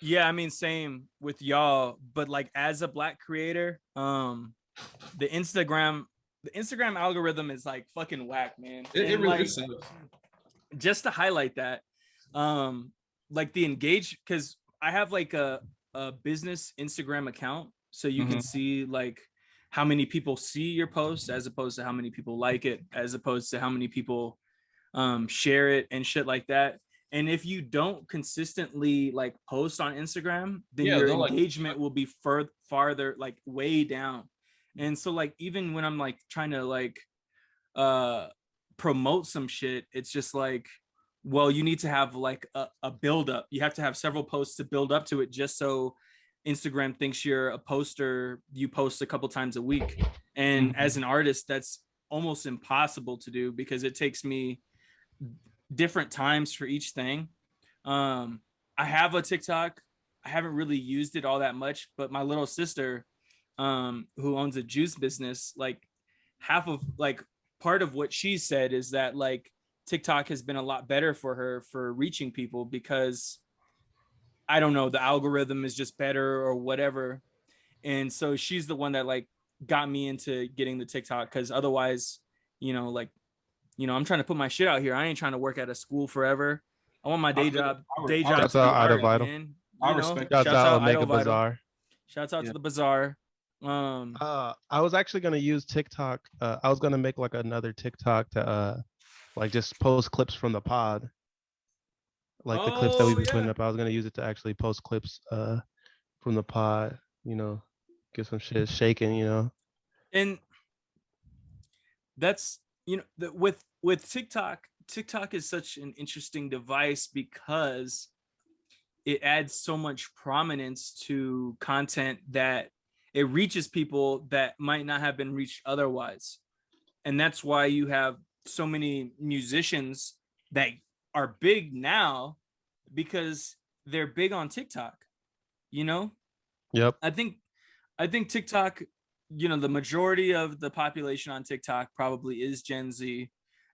Speaker 4: I mean, same with y'all, but like as a black creator, the Instagram algorithm is like fucking whack, man.
Speaker 2: It really
Speaker 4: like,
Speaker 2: is.
Speaker 4: just to highlight that, like the because I have like a business Instagram account, so you can see like how many people see your post as opposed to how many people like it, as opposed to how many people share it and shit like that. And if you don't consistently like post on Instagram, then your engagement will be farther, like way down. And so like even when I'm like trying to like promote some shit, it's just like, well, you need to have like a build up. You have to have several posts to build up to it, just so Instagram thinks you're a poster. You post a couple times a week. And as an artist, that's almost impossible to do because it takes me different times for each thing. I have a TikTok. I haven't really used it all that much, but my little sister, who owns a juice business, like half of like part of what she said is that like TikTok has been a lot better for her for reaching people because I don't know, the algorithm is just better or whatever. And so she's the one that like got me into getting the TikTok, because otherwise, I'm trying to put my shit out here. I ain't trying to work at a school forever. I want my day job.
Speaker 3: Shouts out Idle Vital.
Speaker 4: Man.
Speaker 2: I respect.
Speaker 3: Shouts out Omega
Speaker 4: Idle Vital.
Speaker 3: Bazaar.
Speaker 4: Shouts out to the bazaar.
Speaker 3: I was actually gonna use TikTok. I was gonna make like another TikTok to like just post clips from the pod. Like the clips that we've been putting up. I was gonna use it to actually post clips from the pod, get some shit shaking,
Speaker 4: And that's with TikTok is such an interesting device because it adds so much prominence to content that it reaches people that might not have been reached otherwise. And that's why you have so many musicians that are big now because they're big on TikTok.
Speaker 3: Yep.
Speaker 4: I think TikTok, the majority of the population on TikTok probably is Gen Z.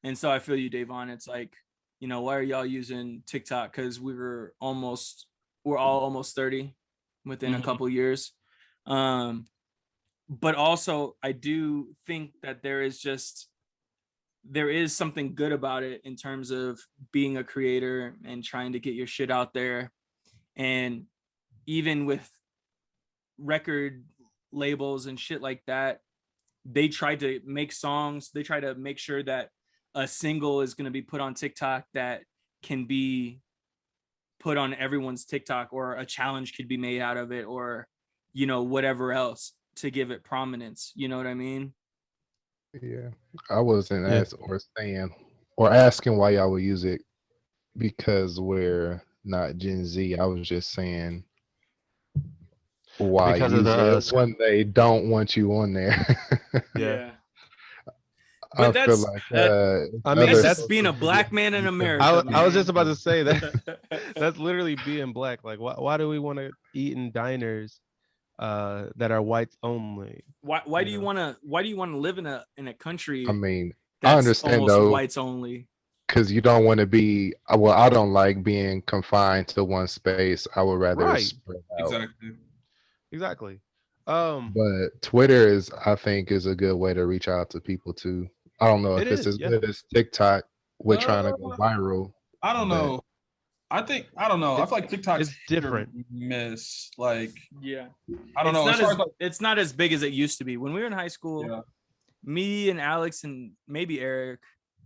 Speaker 4: And so I feel you, Davon. It's like, why are y'all using TikTok? Because we're all almost 30 within a couple years. But also I do think that there is something good about it in terms of being a creator and trying to get your shit out there. And even with record labels and shit like that, they try to make songs. They try to make sure that a single is going to be put on TikTok that can be put on everyone's TikTok, or a challenge could be made out of it, or, whatever else to give it prominence. You know what I mean?
Speaker 5: Yeah. I wasn't asking why y'all would use it because we're not Gen Z. I was just saying why
Speaker 3: Because of
Speaker 5: use
Speaker 3: the
Speaker 5: it when they don't want you on there.
Speaker 3: Yeah.
Speaker 4: But
Speaker 5: I feel like
Speaker 3: I mean,
Speaker 4: that's
Speaker 5: other
Speaker 4: just
Speaker 5: social
Speaker 4: being a
Speaker 5: media
Speaker 4: black man in
Speaker 5: become-
Speaker 4: America.
Speaker 3: I was just
Speaker 4: man.
Speaker 3: about to say that. That's literally being black. Like, why do we want to eat in diners that are whites only?
Speaker 4: Why do you want to live in a country
Speaker 5: I mean, I
Speaker 4: that's
Speaker 5: understand
Speaker 4: almost
Speaker 5: though,
Speaker 4: whites only?
Speaker 5: because you don't want to be. Well, I don't like being confined to one space. I would rather
Speaker 3: Right.
Speaker 5: spread out.
Speaker 2: Exactly.
Speaker 5: But Twitter I think, is a good way to reach out to people too. I don't know
Speaker 3: It
Speaker 5: if it's
Speaker 3: is,
Speaker 5: as
Speaker 3: yeah.
Speaker 5: good as TikTok. We're trying to go viral.
Speaker 2: I don't
Speaker 5: but-
Speaker 2: know. I don't know. I feel like TikTok's
Speaker 3: it's different.
Speaker 2: Miss. Like,
Speaker 4: Yeah.
Speaker 2: I don't know.
Speaker 4: It's not as big as it used to be. When we were in high school,
Speaker 2: Yeah.
Speaker 4: me and Alex and maybe Eric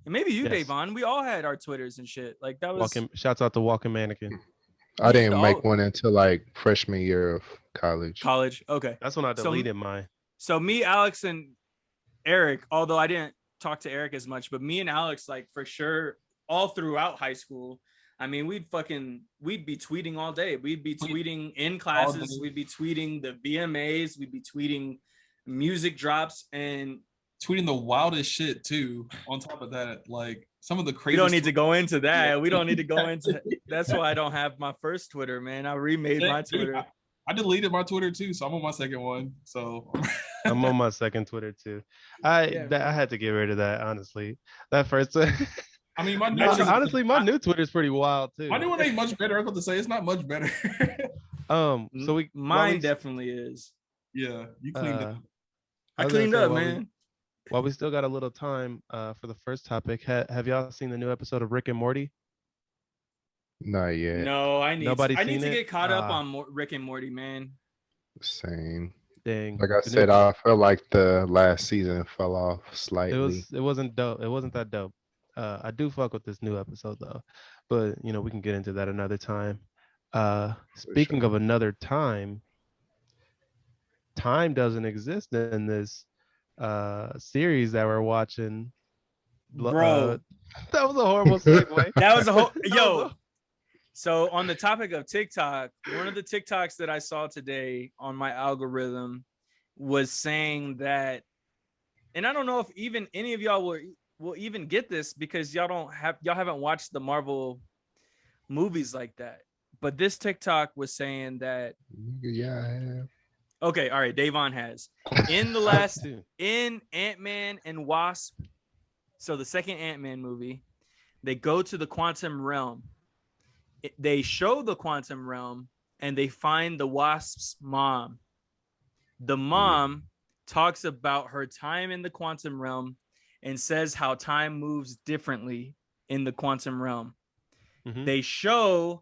Speaker 4: and maybe you,
Speaker 3: Yes.
Speaker 4: Davon, we all had our Twitters and shit. Like that was
Speaker 3: Shouts out to Walking Mannequin.
Speaker 5: I
Speaker 4: used
Speaker 5: didn't
Speaker 4: to
Speaker 5: make
Speaker 4: all-
Speaker 5: one until like freshman year of college.
Speaker 4: college. Okay.
Speaker 3: That's when I
Speaker 4: So-
Speaker 3: deleted mine.
Speaker 4: So me, Alex, and Eric, although I didn't talk to Eric as much, but me and Alex, like for sure, all throughout high school. I mean, we'd be tweeting all day. We'd be tweeting in classes.
Speaker 2: day.
Speaker 4: We'd be tweeting the VMAs. We'd be tweeting music drops, and
Speaker 2: Tweeting the wildest shit too. On top of that, like some of the
Speaker 4: we
Speaker 2: crazy.
Speaker 4: don't need to go into that.
Speaker 2: Yeah.
Speaker 4: We don't need to go into. That's why I don't have my first Twitter, man. I remade my Twitter.
Speaker 2: I deleted my Twitter too, so I'm on my second one. So
Speaker 3: I'm on my second Twitter too.
Speaker 4: Yeah,
Speaker 3: I had to get rid of that, honestly. That first
Speaker 2: I mean, my new
Speaker 4: I just-
Speaker 3: honestly, my new Twitter's pretty wild too.
Speaker 2: my new one ain't much better. I'm about to say it's not much better.
Speaker 3: So we
Speaker 4: Mine definitely is.
Speaker 2: Yeah, you cleaned it.
Speaker 4: I
Speaker 3: was gonna
Speaker 4: cleaned
Speaker 3: say,
Speaker 4: up,
Speaker 3: while
Speaker 4: man.
Speaker 3: While we still got a little time for the first topic, have y'all seen the new episode of Rick and Morty?
Speaker 5: Not yet.
Speaker 4: No, I need
Speaker 3: Nobody
Speaker 4: to
Speaker 3: seen it?
Speaker 4: get caught up
Speaker 3: Ah.
Speaker 4: on Rick and Morty, man.
Speaker 5: Same.
Speaker 3: Dang.
Speaker 5: Like I
Speaker 3: The new-
Speaker 5: said, I felt like the last season fell off slightly.
Speaker 3: it wasn't dope. It wasn't that dope. I do fuck with this new episode though, but we can get into that another time. Speaking of another time, time doesn't exist in this series that we're watching.
Speaker 4: Bro.
Speaker 3: That was a horrible segue.
Speaker 4: That was a whole
Speaker 3: That was
Speaker 4: yo. So on the topic of TikTok, one of the TikToks that I saw today on my algorithm was saying that, and I don't know if even any of y'all will even get this because y'all haven't watched the Marvel movies like that. But this TikTok was saying that
Speaker 5: Yeah, I have.
Speaker 4: okay, all right, Davon has in the last
Speaker 3: Dude.
Speaker 4: in Ant-Man and Wasp, so the second Ant-Man movie, they go to the quantum realm. They show the quantum realm and they find the Wasp's mom. The mom talks about her time in the quantum realm and says how time moves differently in the quantum realm.
Speaker 3: Mhm.
Speaker 4: They show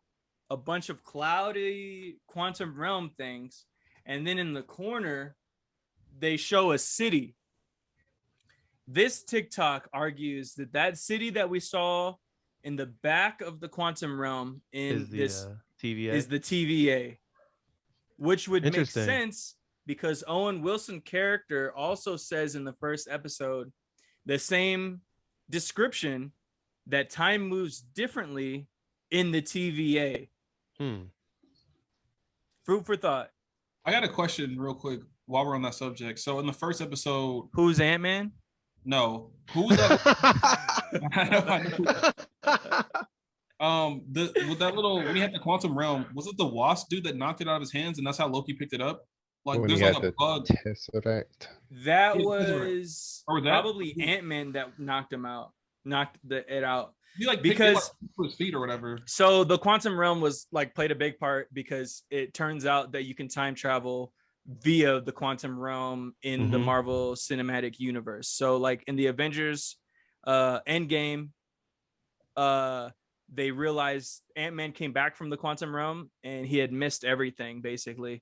Speaker 4: a bunch of cloudy quantum realm things, and then in the corner, they show a city. This TikTok argues that city that we saw in the back of the quantum realm
Speaker 3: Is the TVA?
Speaker 4: is the TVA, which would make
Speaker 3: Interesting.
Speaker 4: sense because Owen Wilson character also says in the first episode the same description that time moves differently in the TVA. Fruit for thought.
Speaker 2: I got a question real quick while we're on that subject. So in the first episode,
Speaker 4: Who's Ant-Man?
Speaker 2: no, who's that? With that little when he had the quantum realm, was it the Wasp dude that knocked it out of his hands, and that's how Loki picked it up? Like
Speaker 5: When
Speaker 2: there's
Speaker 5: he
Speaker 2: like
Speaker 5: had
Speaker 2: a
Speaker 5: the
Speaker 2: bug.
Speaker 5: Tesseract.
Speaker 4: That
Speaker 2: Yeah,
Speaker 4: was
Speaker 2: or that-
Speaker 4: probably Ant-Man that knocked him out. knocked it out.
Speaker 2: He like
Speaker 4: because
Speaker 2: to his feet or whatever.
Speaker 4: So the quantum realm was like played a big part because it turns out that you can time travel via the quantum realm in the Marvel Cinematic Universe. So like in the Avengers Endgame, they realized Ant-Man came back from the quantum realm and he had missed everything basically.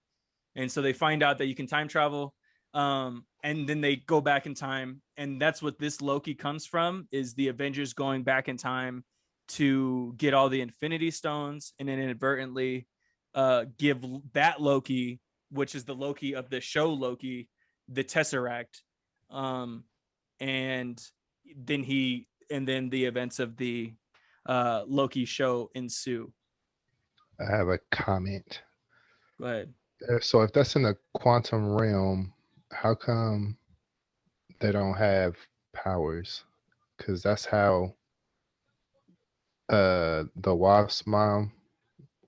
Speaker 4: And so they find out that you can time travel. And then they go back in time. And that's what this Loki comes from, is the Avengers going back in time to get all the Infinity Stones and then inadvertently give that Loki, which is the Loki of the show Loki, the Tesseract. And then the events of the Loki show ensue.
Speaker 5: I have a comment.
Speaker 4: Go ahead.
Speaker 5: So if that's in the quantum realm, how come they don't have powers? Because that's how the Wasp's mom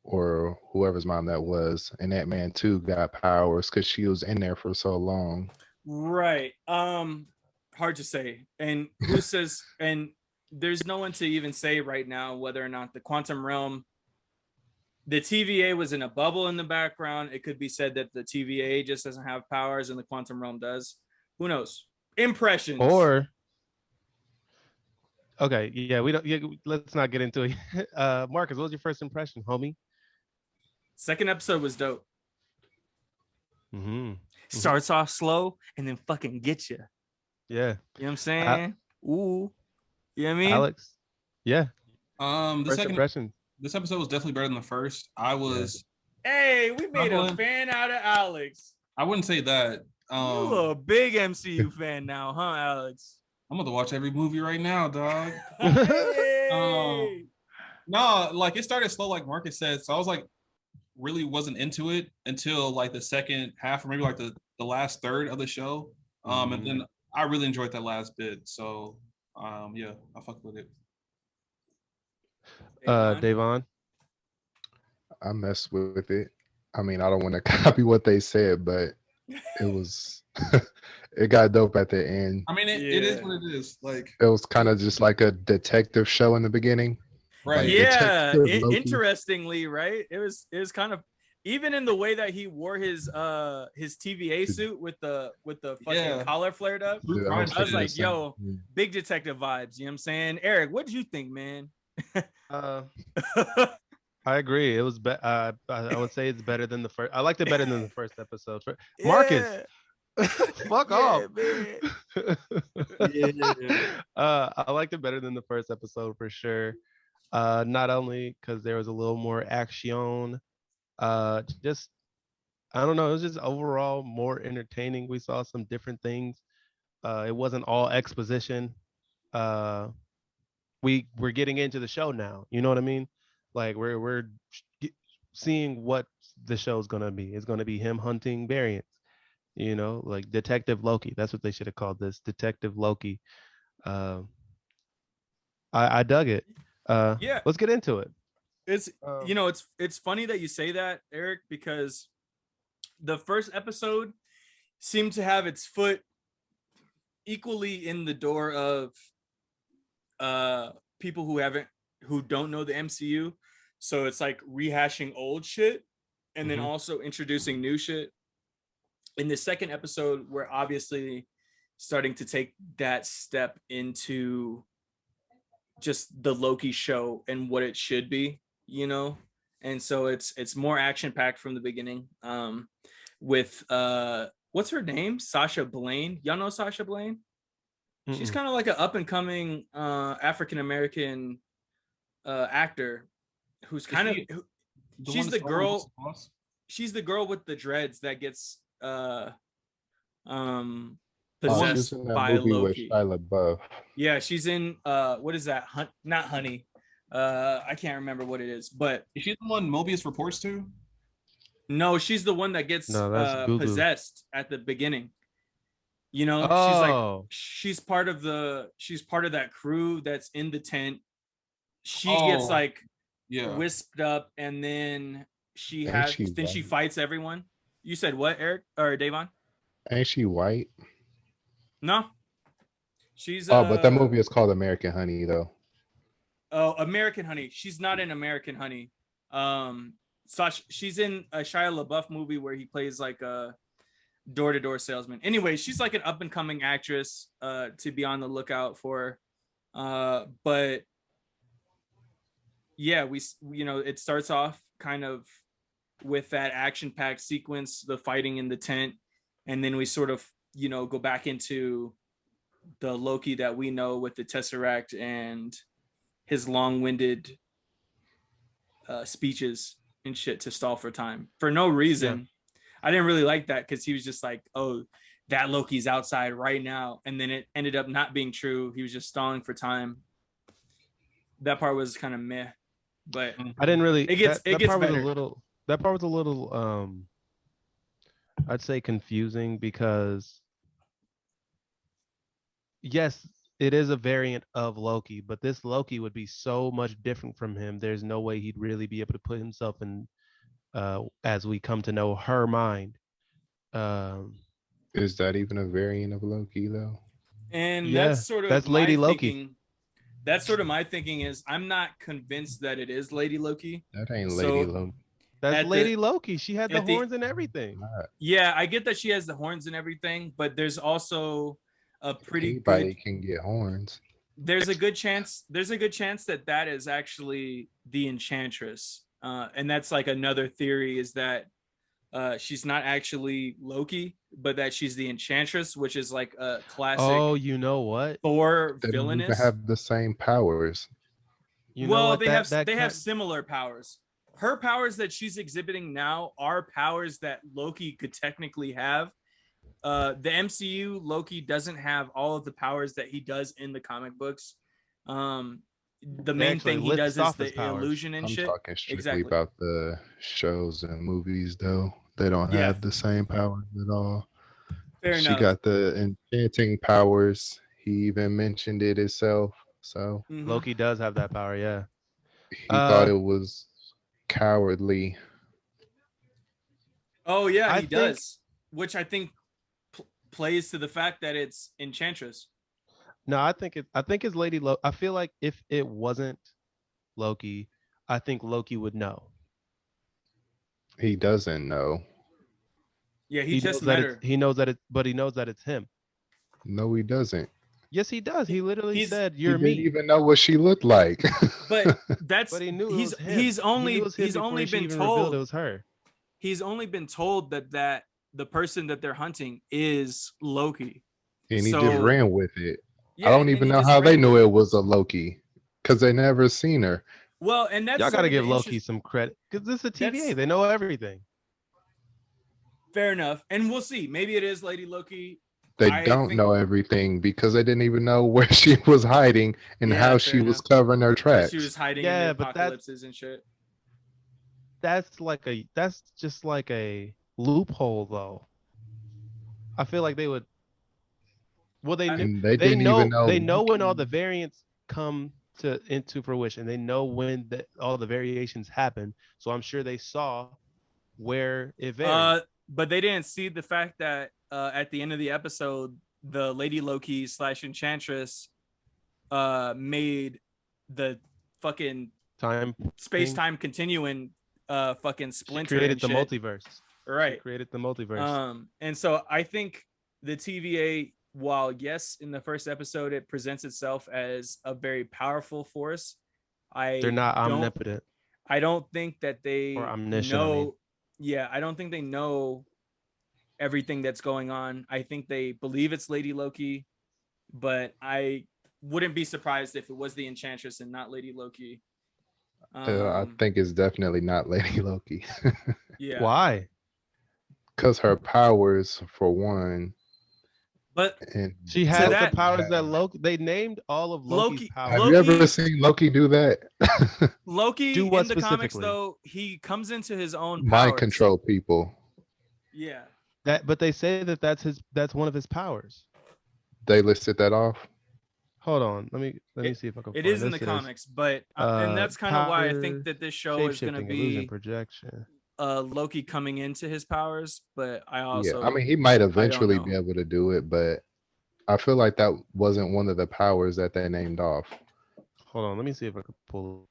Speaker 5: or whoever's mom that was in Ant-Man 2 got powers because she was in there for so long.
Speaker 4: Right. Hard to say. And who says, and there's no one to even say right now whether or not the quantum realm, the TVA was in a bubble in the background. It could be said that the TVA just doesn't have powers and the quantum realm does. Who knows? Impressions.
Speaker 3: Or okay, yeah, we don't. Yeah, let's not get into it. Marcus, what was your first impression, homie?
Speaker 4: Second episode was dope.
Speaker 3: Mm-hmm.
Speaker 4: Starts off slow and then fucking get you.
Speaker 3: Yeah.
Speaker 4: You know what I'm saying? Ooh. You know what I mean?
Speaker 3: Alex? Yeah.
Speaker 2: The
Speaker 3: First
Speaker 2: second
Speaker 3: impression.
Speaker 2: This episode was definitely better than the first. I was.
Speaker 4: Hey, we made a fan out of Alex.
Speaker 2: I wouldn't say that.
Speaker 4: You a big MCU fan now, huh, Alex?
Speaker 2: I'm gonna watch every movie right now, dog.
Speaker 4: Hey!
Speaker 2: No, like it started slow, like Marcus said. So I was like, really wasn't into it until like the second half, or maybe like the last third of the show. And then I really enjoyed that last bit. So yeah, I fucked with it.
Speaker 3: Davon?
Speaker 5: I messed with it. I mean, I don't want to copy what they said, but it was it got dope at the end.
Speaker 2: I mean, it is what it is. Like
Speaker 5: it was kind of just like a detective show in the beginning.
Speaker 2: Right.
Speaker 5: Like
Speaker 4: yeah. Interestingly, right? It was kind of, even in the way that he wore his TVA suit with the fucking collar flared up.
Speaker 5: Dude,
Speaker 4: I was like, yo, big detective vibes. You know what I'm saying? Eric, what did you think, man?
Speaker 3: I agree. It was I would say it's better than the first. I liked it better than the first episode. Marcus, fuck off. I liked it better than the first episode for sure. Not only because there was a little more action, just I don't know, it was just overall more entertaining. We saw some different things. It wasn't all exposition. We're getting into the show now. You know what I mean? Like we're seeing what the show's gonna be. It's gonna be him hunting variants. You know, like Detective Loki. That's what they should have called this, Detective Loki. I dug it.
Speaker 4: Yeah,
Speaker 3: let's get into it.
Speaker 4: It's it's funny that you say that, Eric, because the first episode seemed to have its foot equally in the door of people who don't know the MCU. So it's like rehashing old shit and then also introducing new shit. In the second episode, we're obviously starting to take that step into just the Loki show and what it should be, you know? And so it's more action packed from the beginning. With what's her name? Sasha Blaine. Y'all know Sasha Blaine? She's kind of like an up and coming African American actor who's kind of she's the girl. She's the girl with the dreads that gets possessed by Loki. Yeah, she's in what is that? Not Honey. I can't remember what it is, but
Speaker 2: is she the one Mobius reports to?
Speaker 4: No, she's the one that gets possessed at the beginning. You know, she's part of that crew that's in the tent. She gets like wisped up, and then she fights everyone. You said what, Eric or Davon?
Speaker 5: Ain't she white?
Speaker 4: No. She's
Speaker 5: Oh, but that movie is called American Honey, though.
Speaker 4: Oh, American Honey. She's not in American Honey. She's in a Shia LaBeouf movie where he plays like a door-to-door salesman. Anyway, she's like an up-and-coming actress to be on the lookout for. But yeah, it starts off kind of with that action-packed sequence, the fighting in the tent, and then we sort of go back into the Loki that we know with the Tesseract and his long-winded speeches and shit to stall for time for no reason. Yeah. I didn't really like that because he was just like, oh, that Loki's outside right now, and then it ended up not being true. He was just stalling for time. That part was kind of meh, but
Speaker 3: I didn't really.
Speaker 4: It gets
Speaker 3: part
Speaker 4: better.
Speaker 3: Was a little. That part was a little. I'd say confusing because yes, it is a variant of Loki, but this Loki would be so much different from him. There's no way he'd really be able to put himself in, as we come to know, her mind.
Speaker 5: Is that even a variant of Loki, though?
Speaker 4: And that's sort of
Speaker 3: that's Lady Loki.
Speaker 4: Thinking. That's sort of my thinking is I'm not convinced that it is Lady Loki.
Speaker 5: That ain't Lady Loki.
Speaker 3: That's Lady Loki. She had the horns and everything.
Speaker 4: Yeah, I get that she has the horns and everything, but there's also a pretty
Speaker 5: Anybody can get horns.
Speaker 4: There's a good chance that is actually the Enchantress. And that's like another theory is that she's not actually Loki, but that she's the Enchantress, which is like a classic.
Speaker 3: Oh, you know what?
Speaker 4: Thor
Speaker 5: they
Speaker 4: villainous.
Speaker 5: They have the same powers.
Speaker 4: They have similar powers. Her powers that she's exhibiting now are powers that Loki could technically have. The MCU, Loki doesn't have all of the powers that he does in the comic books. The main thing he does is the illusion and shit.
Speaker 5: I'm talking strictly about the shows and movies, though. They don't have the same powers at all.
Speaker 4: Fair enough.
Speaker 5: She got the enchanting powers. He even mentioned it himself. So
Speaker 3: Loki does have that power, yeah.
Speaker 5: He thought it was cowardly.
Speaker 4: Oh yeah, he does. Which I think plays to the fact that it's Enchantress.
Speaker 3: No, I think it's Lady Loki. I feel like if it wasn't Loki, I think Loki would know.
Speaker 5: He doesn't know.
Speaker 4: Yeah, he just met her.
Speaker 3: He knows that but he knows that it's him.
Speaker 5: No, he doesn't.
Speaker 3: Yes, he does. He literally said, "You're me."
Speaker 5: He didn't even know what she looked like.
Speaker 4: But that's.
Speaker 3: But he knew
Speaker 4: he's only been told
Speaker 3: it was her.
Speaker 4: He's only been told that the person that they're hunting is Loki,
Speaker 5: and he just ran with it.
Speaker 4: Yeah,
Speaker 5: I don't even know how they knew it was a Loki because they never seen her.
Speaker 4: Well, and that's
Speaker 3: y'all got to give Loki some credit because this is a TVA. They know everything.
Speaker 4: Fair enough, and we'll see. Maybe it is Lady Loki.
Speaker 5: They don't know everything because they didn't even know where she was hiding and how she was covering her tracks.
Speaker 4: She was hiding in the apocalypses and shit.
Speaker 3: That's just like a loophole, though. I feel like they would. Well, they know when all the variants come into fruition. They know when all the variations happen. So I'm sure they saw where it varied.
Speaker 4: But they didn't see the fact that at the end of the episode, the Lady Loki / Enchantress made the fucking space-time continuing fucking splinter.
Speaker 3: She created the multiverse.
Speaker 4: Right.
Speaker 3: She created the multiverse.
Speaker 4: And so I think the TVA, while yes, in the first episode it presents itself as a very powerful force,
Speaker 3: they're not omnipotent.
Speaker 4: I don't think that they
Speaker 3: or omniscient,
Speaker 4: know. Yeah, I don't think they know everything that's going on. I think they believe it's Lady Loki, but I wouldn't be surprised if it was the Enchantress and not Lady Loki.
Speaker 5: I think it's definitely not Lady Loki.
Speaker 4: Yeah.
Speaker 3: Why?
Speaker 5: Because her powers, for one.
Speaker 4: But
Speaker 3: she has the powers that Loki. They named all of Loki's powers.
Speaker 5: Have you ever seen Loki do that?
Speaker 4: Loki in the comics, though, he comes into his own powers.
Speaker 5: Mind control people.
Speaker 4: Yeah.
Speaker 3: But they say that's one of his powers.
Speaker 5: They listed that off.
Speaker 3: Hold on, let me see if I can.
Speaker 4: It is in the comics, but and that's kind of why I think that this show is going to be
Speaker 3: projection.
Speaker 4: Loki coming into his powers, but I also
Speaker 5: I mean he might eventually be able to do it, but I feel like that wasn't one of the powers that they named off.
Speaker 3: Hold on, let me see if I can pull.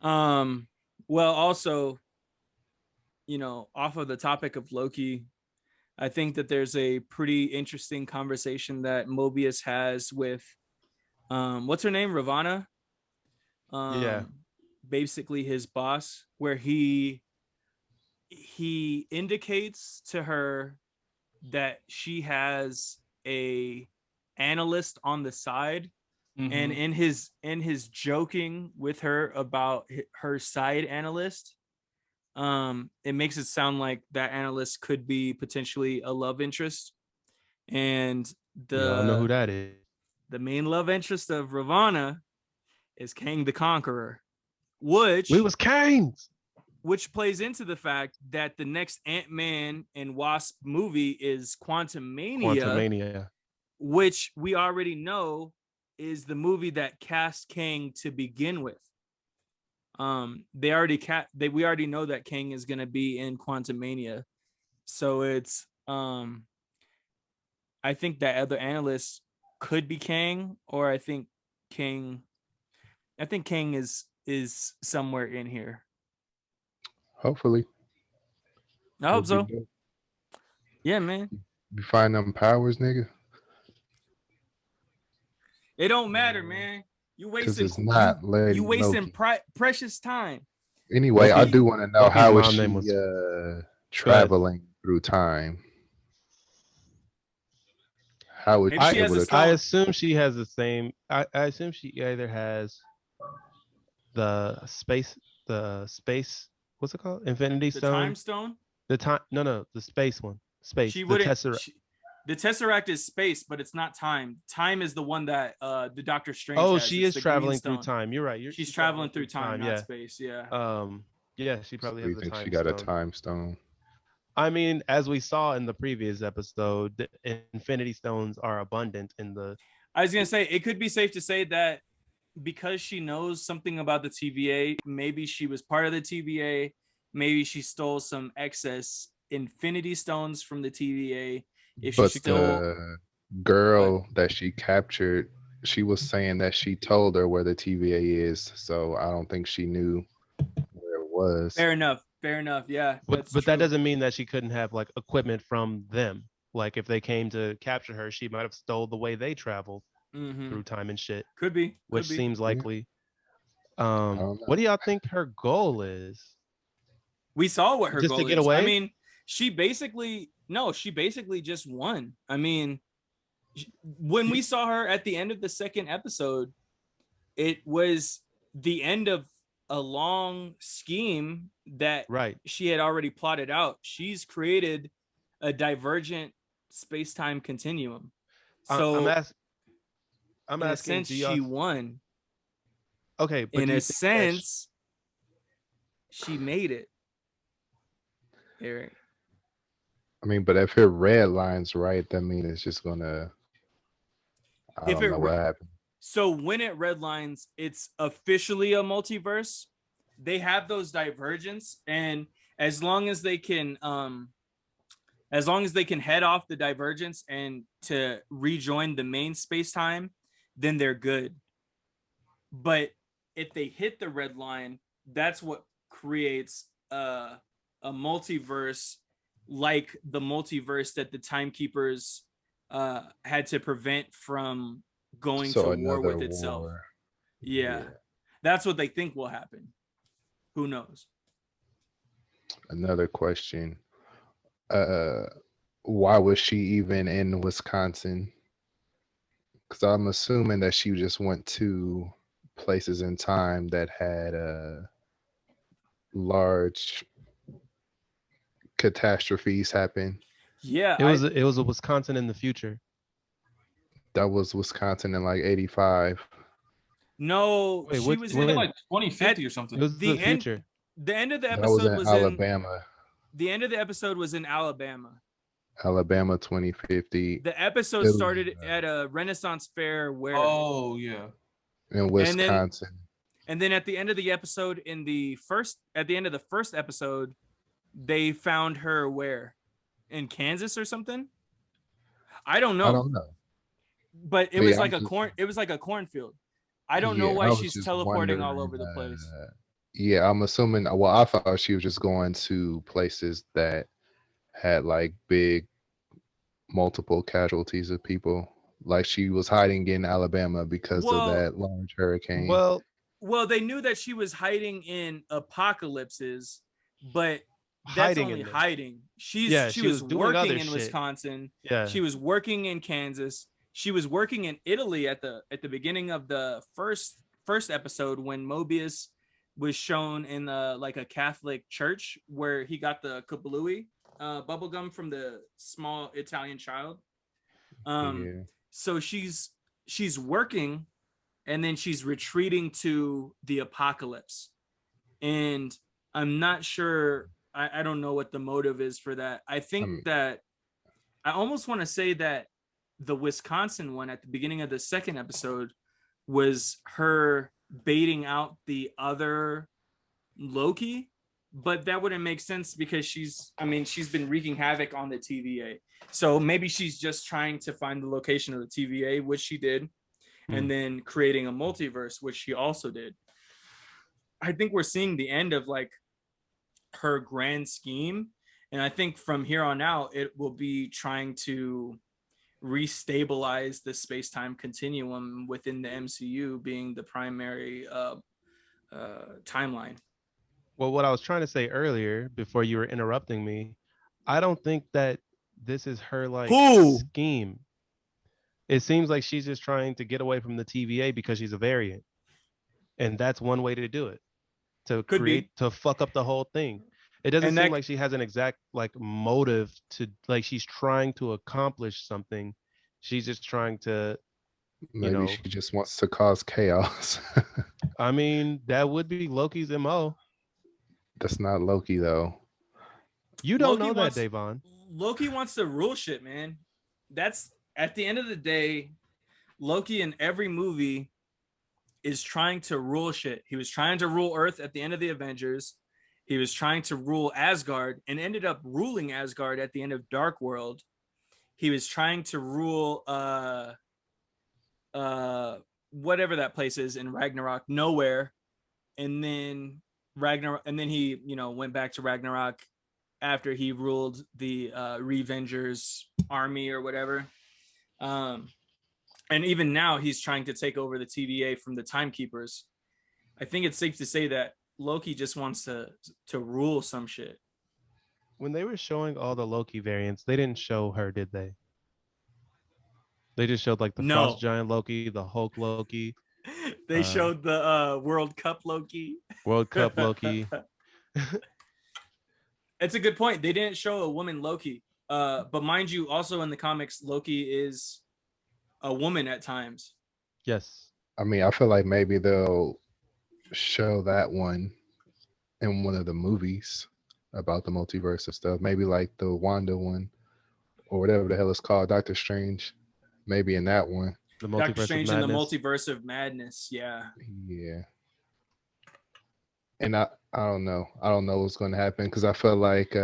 Speaker 4: Well, also, off of the topic of Loki, I think that there's a pretty interesting conversation that Mobius has with what's her name? Ravana.
Speaker 3: Yeah.
Speaker 4: Basically his boss, where he indicates to her that she has a analyst on the side, and in his joking with her about her side analyst, it makes it sound like that analyst could be potentially a love interest, and
Speaker 3: Y'all know who that is.
Speaker 4: the main love interest of Ravana is Kang the Conqueror, which
Speaker 3: We was kings.
Speaker 4: plays into the fact that the next Ant-Man and Wasp movie is
Speaker 3: Quantumania.
Speaker 4: which we already know is the movie that cast Kang to begin with. We already know that Kang is going to be in Quantumania, so it's I think that other analysts could be Kang, or I think Kang is somewhere in here.
Speaker 5: Hopefully.
Speaker 4: I hope so.
Speaker 5: It'd be dope.
Speaker 4: Yeah, man.
Speaker 5: You find them powers, nigga?
Speaker 4: It don't matter, man. You
Speaker 5: Because
Speaker 4: wasting
Speaker 5: it's not Lady
Speaker 4: you wasting
Speaker 5: Loki.
Speaker 4: precious time.
Speaker 5: Anyway, I
Speaker 3: Loki-
Speaker 5: do want to know
Speaker 3: Loki's
Speaker 5: how is
Speaker 3: mom
Speaker 5: she
Speaker 3: name was-
Speaker 5: traveling through time? How is
Speaker 4: Maybe
Speaker 5: she
Speaker 4: she has
Speaker 5: able
Speaker 4: a
Speaker 5: to?
Speaker 3: I
Speaker 4: stone.
Speaker 3: assume she has the same. I assume she either has the space. What's it called? Infinity
Speaker 4: The
Speaker 3: Stone.
Speaker 4: time stone.
Speaker 3: The time. No, the space one. Space.
Speaker 4: She
Speaker 3: The
Speaker 4: wouldn't.
Speaker 3: Tesseract.
Speaker 4: The Tesseract is space, but it's not time. Time is the one that the Doctor Strange
Speaker 3: Oh,
Speaker 4: has.
Speaker 3: she
Speaker 4: It's
Speaker 3: is
Speaker 4: the
Speaker 3: traveling
Speaker 4: green
Speaker 3: through
Speaker 4: stone.
Speaker 3: time. You're right.
Speaker 4: She's traveling through time, not
Speaker 3: Yeah.
Speaker 4: space. Yeah.
Speaker 3: Yeah, she probably
Speaker 5: So you
Speaker 3: has the
Speaker 5: think
Speaker 3: time
Speaker 5: she got a
Speaker 3: stone.
Speaker 5: time stone?
Speaker 3: I mean, as we saw in the previous episode, the Infinity Stones are abundant in the.
Speaker 4: I was gonna say it could be safe to say that because she knows something about the TVA, maybe she was part of the TVA, maybe she stole some excess Infinity Stones from the TVA. If she
Speaker 5: But
Speaker 4: stole,
Speaker 5: the girl that she captured, she was saying that she told her where the TVA is, so I don't think she knew where it was.
Speaker 4: fair enough. Yeah,
Speaker 3: But
Speaker 4: that's
Speaker 3: that
Speaker 4: true.
Speaker 3: doesn't mean that she couldn't have like equipment from them. Like if they came to capture her, she might have stole the way they traveled through time and shit,
Speaker 4: Could be.
Speaker 3: which seems likely.
Speaker 5: don't know.
Speaker 3: What do y'all think her goal is?
Speaker 4: We saw what her
Speaker 3: Just to
Speaker 4: goal
Speaker 3: get
Speaker 4: is. I
Speaker 3: away?
Speaker 4: mean, she basically just won. I mean, when we saw her at the end of the second episode, it was the end of a long scheme that
Speaker 3: Right.
Speaker 4: she had already plotted out. She's created a divergent space-time continuum. So
Speaker 3: I'm
Speaker 4: in a
Speaker 3: asking,
Speaker 4: sense,
Speaker 3: do y'all
Speaker 4: she won.
Speaker 3: okay? But
Speaker 4: In
Speaker 3: do you
Speaker 4: a
Speaker 3: think that
Speaker 4: sense, she made it. Eric.
Speaker 5: I mean, but if her red line's right, that means it's just gonna. I
Speaker 4: If
Speaker 5: don't
Speaker 4: it
Speaker 5: know what happened.
Speaker 4: So when it redlines, it's officially a multiverse. They have those divergence, and as long as they can head off the divergence and to rejoin the main space-time, then they're good. But if they hit the red line, that's what creates a multiverse, like the multiverse that the timekeepers had to prevent from going
Speaker 5: So
Speaker 4: to war with
Speaker 5: another
Speaker 4: itself.
Speaker 5: war.
Speaker 4: Yeah. That's what they think will happen. Who knows?
Speaker 5: Another question. Why was she even in Wisconsin? Because I'm assuming that she just went to places in time that had large catastrophes happen.
Speaker 4: Yeah,
Speaker 3: it was a Wisconsin in the future?
Speaker 5: That was Wisconsin in like '85.
Speaker 4: no,
Speaker 3: Wait,
Speaker 4: she was
Speaker 2: In
Speaker 4: in
Speaker 2: like 2050 or
Speaker 3: It
Speaker 2: something.
Speaker 3: was
Speaker 4: the
Speaker 3: the
Speaker 4: end.
Speaker 3: future.
Speaker 4: The end of the
Speaker 5: That was
Speaker 4: episode
Speaker 5: in
Speaker 4: was in
Speaker 5: Alabama.
Speaker 4: the end of the episode was in Alabama.
Speaker 5: Alabama 2050
Speaker 4: The episode
Speaker 5: It was,
Speaker 4: started at a Renaissance fair where
Speaker 2: Oh yeah.
Speaker 5: in Wisconsin.
Speaker 4: and then at the end of the episode at the end of the first episode, they found her where? In Kansas or something? I don't
Speaker 5: I
Speaker 4: know,
Speaker 5: don't know.
Speaker 4: but it
Speaker 5: But
Speaker 4: was
Speaker 5: yeah,
Speaker 4: like a corn. It was like a cornfield. I don't know
Speaker 5: yeah,
Speaker 4: why
Speaker 5: I was
Speaker 4: she's
Speaker 5: just
Speaker 4: teleporting all
Speaker 5: wondering.
Speaker 4: over the place.
Speaker 5: Yeah, I'm assuming. Well, I thought she was just going to places that had like big multiple casualties of people. Like she was hiding in Alabama because of
Speaker 4: Well,
Speaker 5: that large hurricane.
Speaker 3: Well,
Speaker 4: well, they knew that she was hiding in apocalypses, but that's
Speaker 3: hiding
Speaker 4: only
Speaker 3: in them.
Speaker 4: hiding.
Speaker 3: Yeah,
Speaker 4: She
Speaker 3: she
Speaker 4: was
Speaker 3: was doing
Speaker 4: working
Speaker 3: other
Speaker 4: in
Speaker 3: shit.
Speaker 4: Wisconsin.
Speaker 3: Yeah.
Speaker 4: She was working in Kansas. She was working in Italy at the beginning of the first episode when Mobius was shown in like a Catholic church where he got the kablooey bubblegum from the small Italian child.
Speaker 5: Yeah.
Speaker 4: So she's working and then she's retreating to the apocalypse. And I'm not sure. I don't know what the motive is for that. I think that I almost want to say that the Wisconsin one at the beginning of the second episode was her baiting out the other Loki, but that wouldn't make sense because she's been wreaking havoc on the TVA. So maybe she's just trying to find the location of the TVA, which she did, and then creating a multiverse, which she also did. I think we're seeing the end of like her grand scheme. And I think from here on out, it will be trying to restabilize the space-time continuum within the MCU being the primary timeline.
Speaker 3: Well, what I was trying to say earlier before you were interrupting me, I don't think that this is her like
Speaker 4: Who?
Speaker 3: scheme. It seems like she's just trying to get away from the TVA because she's a variant. And that's one way to do it. To
Speaker 4: Could
Speaker 3: create
Speaker 4: be.
Speaker 3: to fuck up the whole thing. It doesn't
Speaker 4: And
Speaker 3: seem
Speaker 4: that
Speaker 3: like she has an exact like motive to like she's trying to accomplish something. She's just trying to, you
Speaker 5: Maybe
Speaker 3: know,
Speaker 5: she just wants to cause chaos.
Speaker 3: I mean, that would be Loki's MO.
Speaker 5: That's not Loki though.
Speaker 3: You don't
Speaker 4: Loki
Speaker 3: know that,
Speaker 4: wants
Speaker 3: Davon.
Speaker 4: Loki wants to rule shit, man. That's at the end of the day, Loki in every movie is trying to rule shit. He was trying to rule Earth at the end of the Avengers. He was trying to rule Asgard and ended up ruling Asgard at the end of Dark World. He was trying to rule whatever that place is in Ragnarok, nowhere. And then Ragnarok, and then he, went back to Ragnarok after he ruled the Revengers army or whatever. And even now he's trying to take over the TVA from the Timekeepers. I think it's safe to say that Loki just wants to rule some shit.
Speaker 3: When they were showing all the Loki variants, they didn't show her, did they? They just showed like the
Speaker 4: No.
Speaker 3: Frost Giant Loki, the Hulk Loki,
Speaker 4: They showed the World Cup Loki.
Speaker 3: World Cup Loki.
Speaker 4: It's a good point. They didn't show a woman Loki. But mind you, also in the comics, Loki is a woman at times.
Speaker 3: Yes.
Speaker 5: I mean, I feel like maybe they'll show that one in one of the movies about the multiverse and stuff. Maybe like the Wanda one or whatever the hell it's called, Doctor Strange. Maybe in that one.
Speaker 3: The
Speaker 4: Doctor
Speaker 3: Multiverse
Speaker 4: Strange
Speaker 3: of
Speaker 4: in the
Speaker 3: Madness.
Speaker 4: Multiverse of Madness. Yeah.
Speaker 5: Yeah. And I don't know. I don't know what's going to happen because I feel like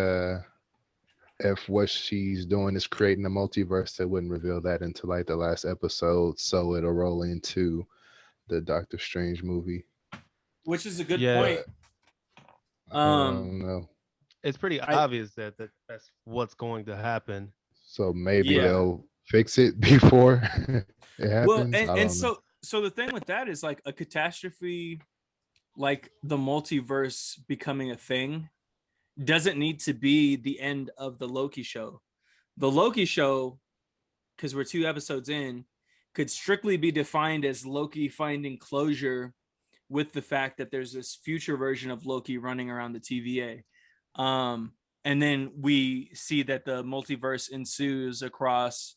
Speaker 5: if what she's doing is creating a multiverse, they wouldn't reveal that until like the last episode, so it'll roll into the Doctor Strange movie.
Speaker 4: Which is a good
Speaker 3: Yeah.
Speaker 4: point.
Speaker 5: I don't know.
Speaker 3: It's pretty obvious that that's what's going to happen.
Speaker 5: So maybe
Speaker 4: Yeah.
Speaker 5: they'll fix it before it happens.
Speaker 4: Well,
Speaker 5: I don't know.
Speaker 4: so the thing with that is like a catastrophe, like the multiverse becoming a thing, doesn't need to be the end of the Loki show. The Loki show, because we're 2 episodes in, could strictly be defined as Loki finding closure with the fact that there's this future version of Loki running around the TVA. And then we see that the multiverse ensues across,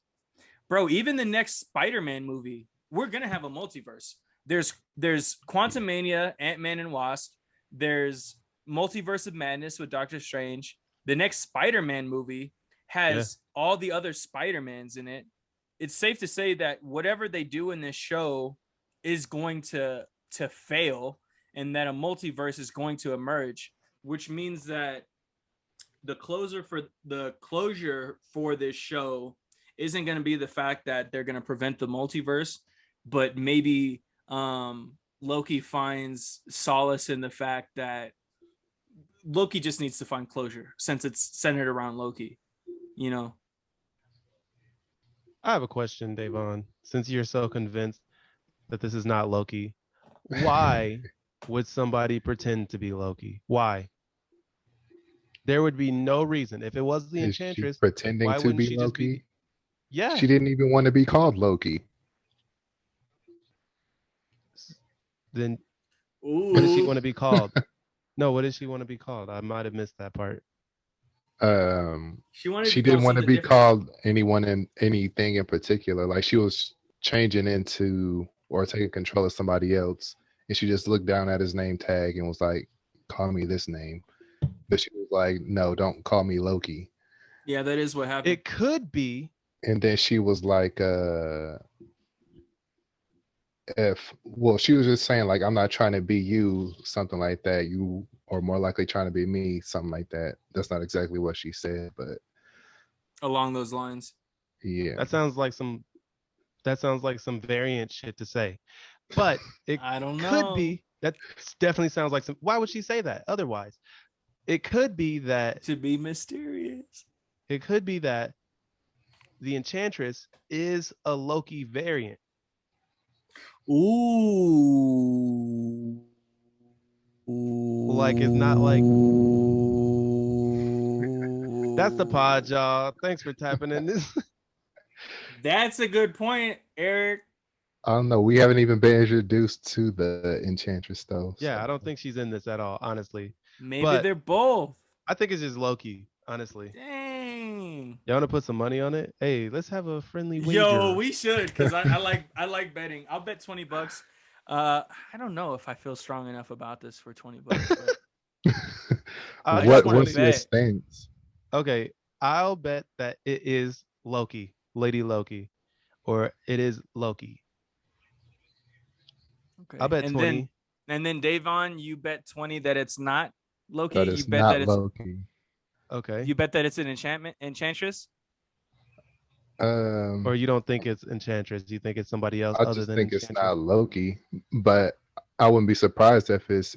Speaker 4: bro, even the next Spider-Man movie, we're going to have a multiverse. There's Quantumania, Ant-Man and Wasp. There's Multiverse of Madness with Doctor Strange. The next Spider-Man movie has all the other Spider-Mans in it. It's safe to say that whatever they do in this show is going to fail and that a multiverse is going to emerge, which means that the closure for this show isn't going to be the fact that they're going to prevent the multiverse, but maybe Loki finds solace in the fact that Loki just needs to find closure since it's centered around Loki, you know?
Speaker 3: I have a question, Davon. Since you're so convinced that this is not Loki, why would somebody pretend to be Loki? Why? There would be no reason. If it was the
Speaker 5: Is she
Speaker 3: Enchantress,
Speaker 5: pretending
Speaker 3: why
Speaker 5: to
Speaker 3: wouldn't
Speaker 5: be
Speaker 3: she just be?
Speaker 5: Loki?
Speaker 3: Yeah.
Speaker 5: She didn't even want to be called Loki.
Speaker 3: Then what does she
Speaker 4: Ooh.
Speaker 3: want to be called? No, what does she want to be called? I might have missed that part.
Speaker 4: She wanted to
Speaker 5: She
Speaker 4: be called
Speaker 5: didn't want to
Speaker 4: something
Speaker 5: be
Speaker 4: different.
Speaker 5: called anyone in anything in particular. Like she was changing into or taking control of somebody else, and she just looked down at his name tag and was like, "Call me this name." But she was like, "No, don't call me Loki."
Speaker 4: Yeah, that is what happened.
Speaker 3: It could be.
Speaker 5: And then she was like, if well, she was just saying like, I'm not trying to be you, something like that. You are more likely trying to be me, something like that. That's not exactly what she said, but
Speaker 4: Along those lines.
Speaker 5: yeah.
Speaker 3: That sounds like some variant shit to say. But it
Speaker 4: I don't
Speaker 3: could
Speaker 4: know.
Speaker 3: be. That definitely sounds like some. Why would she say that otherwise? It could be that
Speaker 4: To be mysterious.
Speaker 3: the Enchantress is a Loki variant.
Speaker 4: Ooh.
Speaker 3: Like it's not like that's the pod, y'all. Thanks for tapping in this.
Speaker 4: That's a good point, Eric.
Speaker 5: I don't know. We haven't even been introduced to the Enchantress though.
Speaker 3: Yeah, I
Speaker 5: So.
Speaker 3: don't think she's in this at all, honestly.
Speaker 4: Maybe
Speaker 3: But
Speaker 4: they're both.
Speaker 3: I think it's just Loki, honestly.
Speaker 4: Dang.
Speaker 3: Y'all wanna put some money on it? Hey, let's have a friendly wager.
Speaker 4: Yo, we should, because I like betting. I'll bet $20. I don't know if I feel strong enough about this for $20. But
Speaker 3: I got
Speaker 5: What's
Speaker 3: 20.
Speaker 5: your
Speaker 4: bet.
Speaker 5: stance?
Speaker 3: Okay, I'll bet that it is Loki, Lady Loki, or it is Loki.
Speaker 4: okay.
Speaker 3: I'll bet 20.
Speaker 4: And then Davon, you bet 20 that it's not Loki.
Speaker 5: That
Speaker 4: You
Speaker 5: is
Speaker 4: bet
Speaker 5: not
Speaker 4: that it's
Speaker 5: Loki.
Speaker 3: Okay.
Speaker 4: you bet that it's an enchantress.
Speaker 3: Or you don't think it's Enchantress? You think it's somebody else
Speaker 5: I
Speaker 3: other
Speaker 5: just
Speaker 3: than
Speaker 5: think it's
Speaker 3: Enchantress?
Speaker 5: not Loki, but I wouldn't be surprised if it's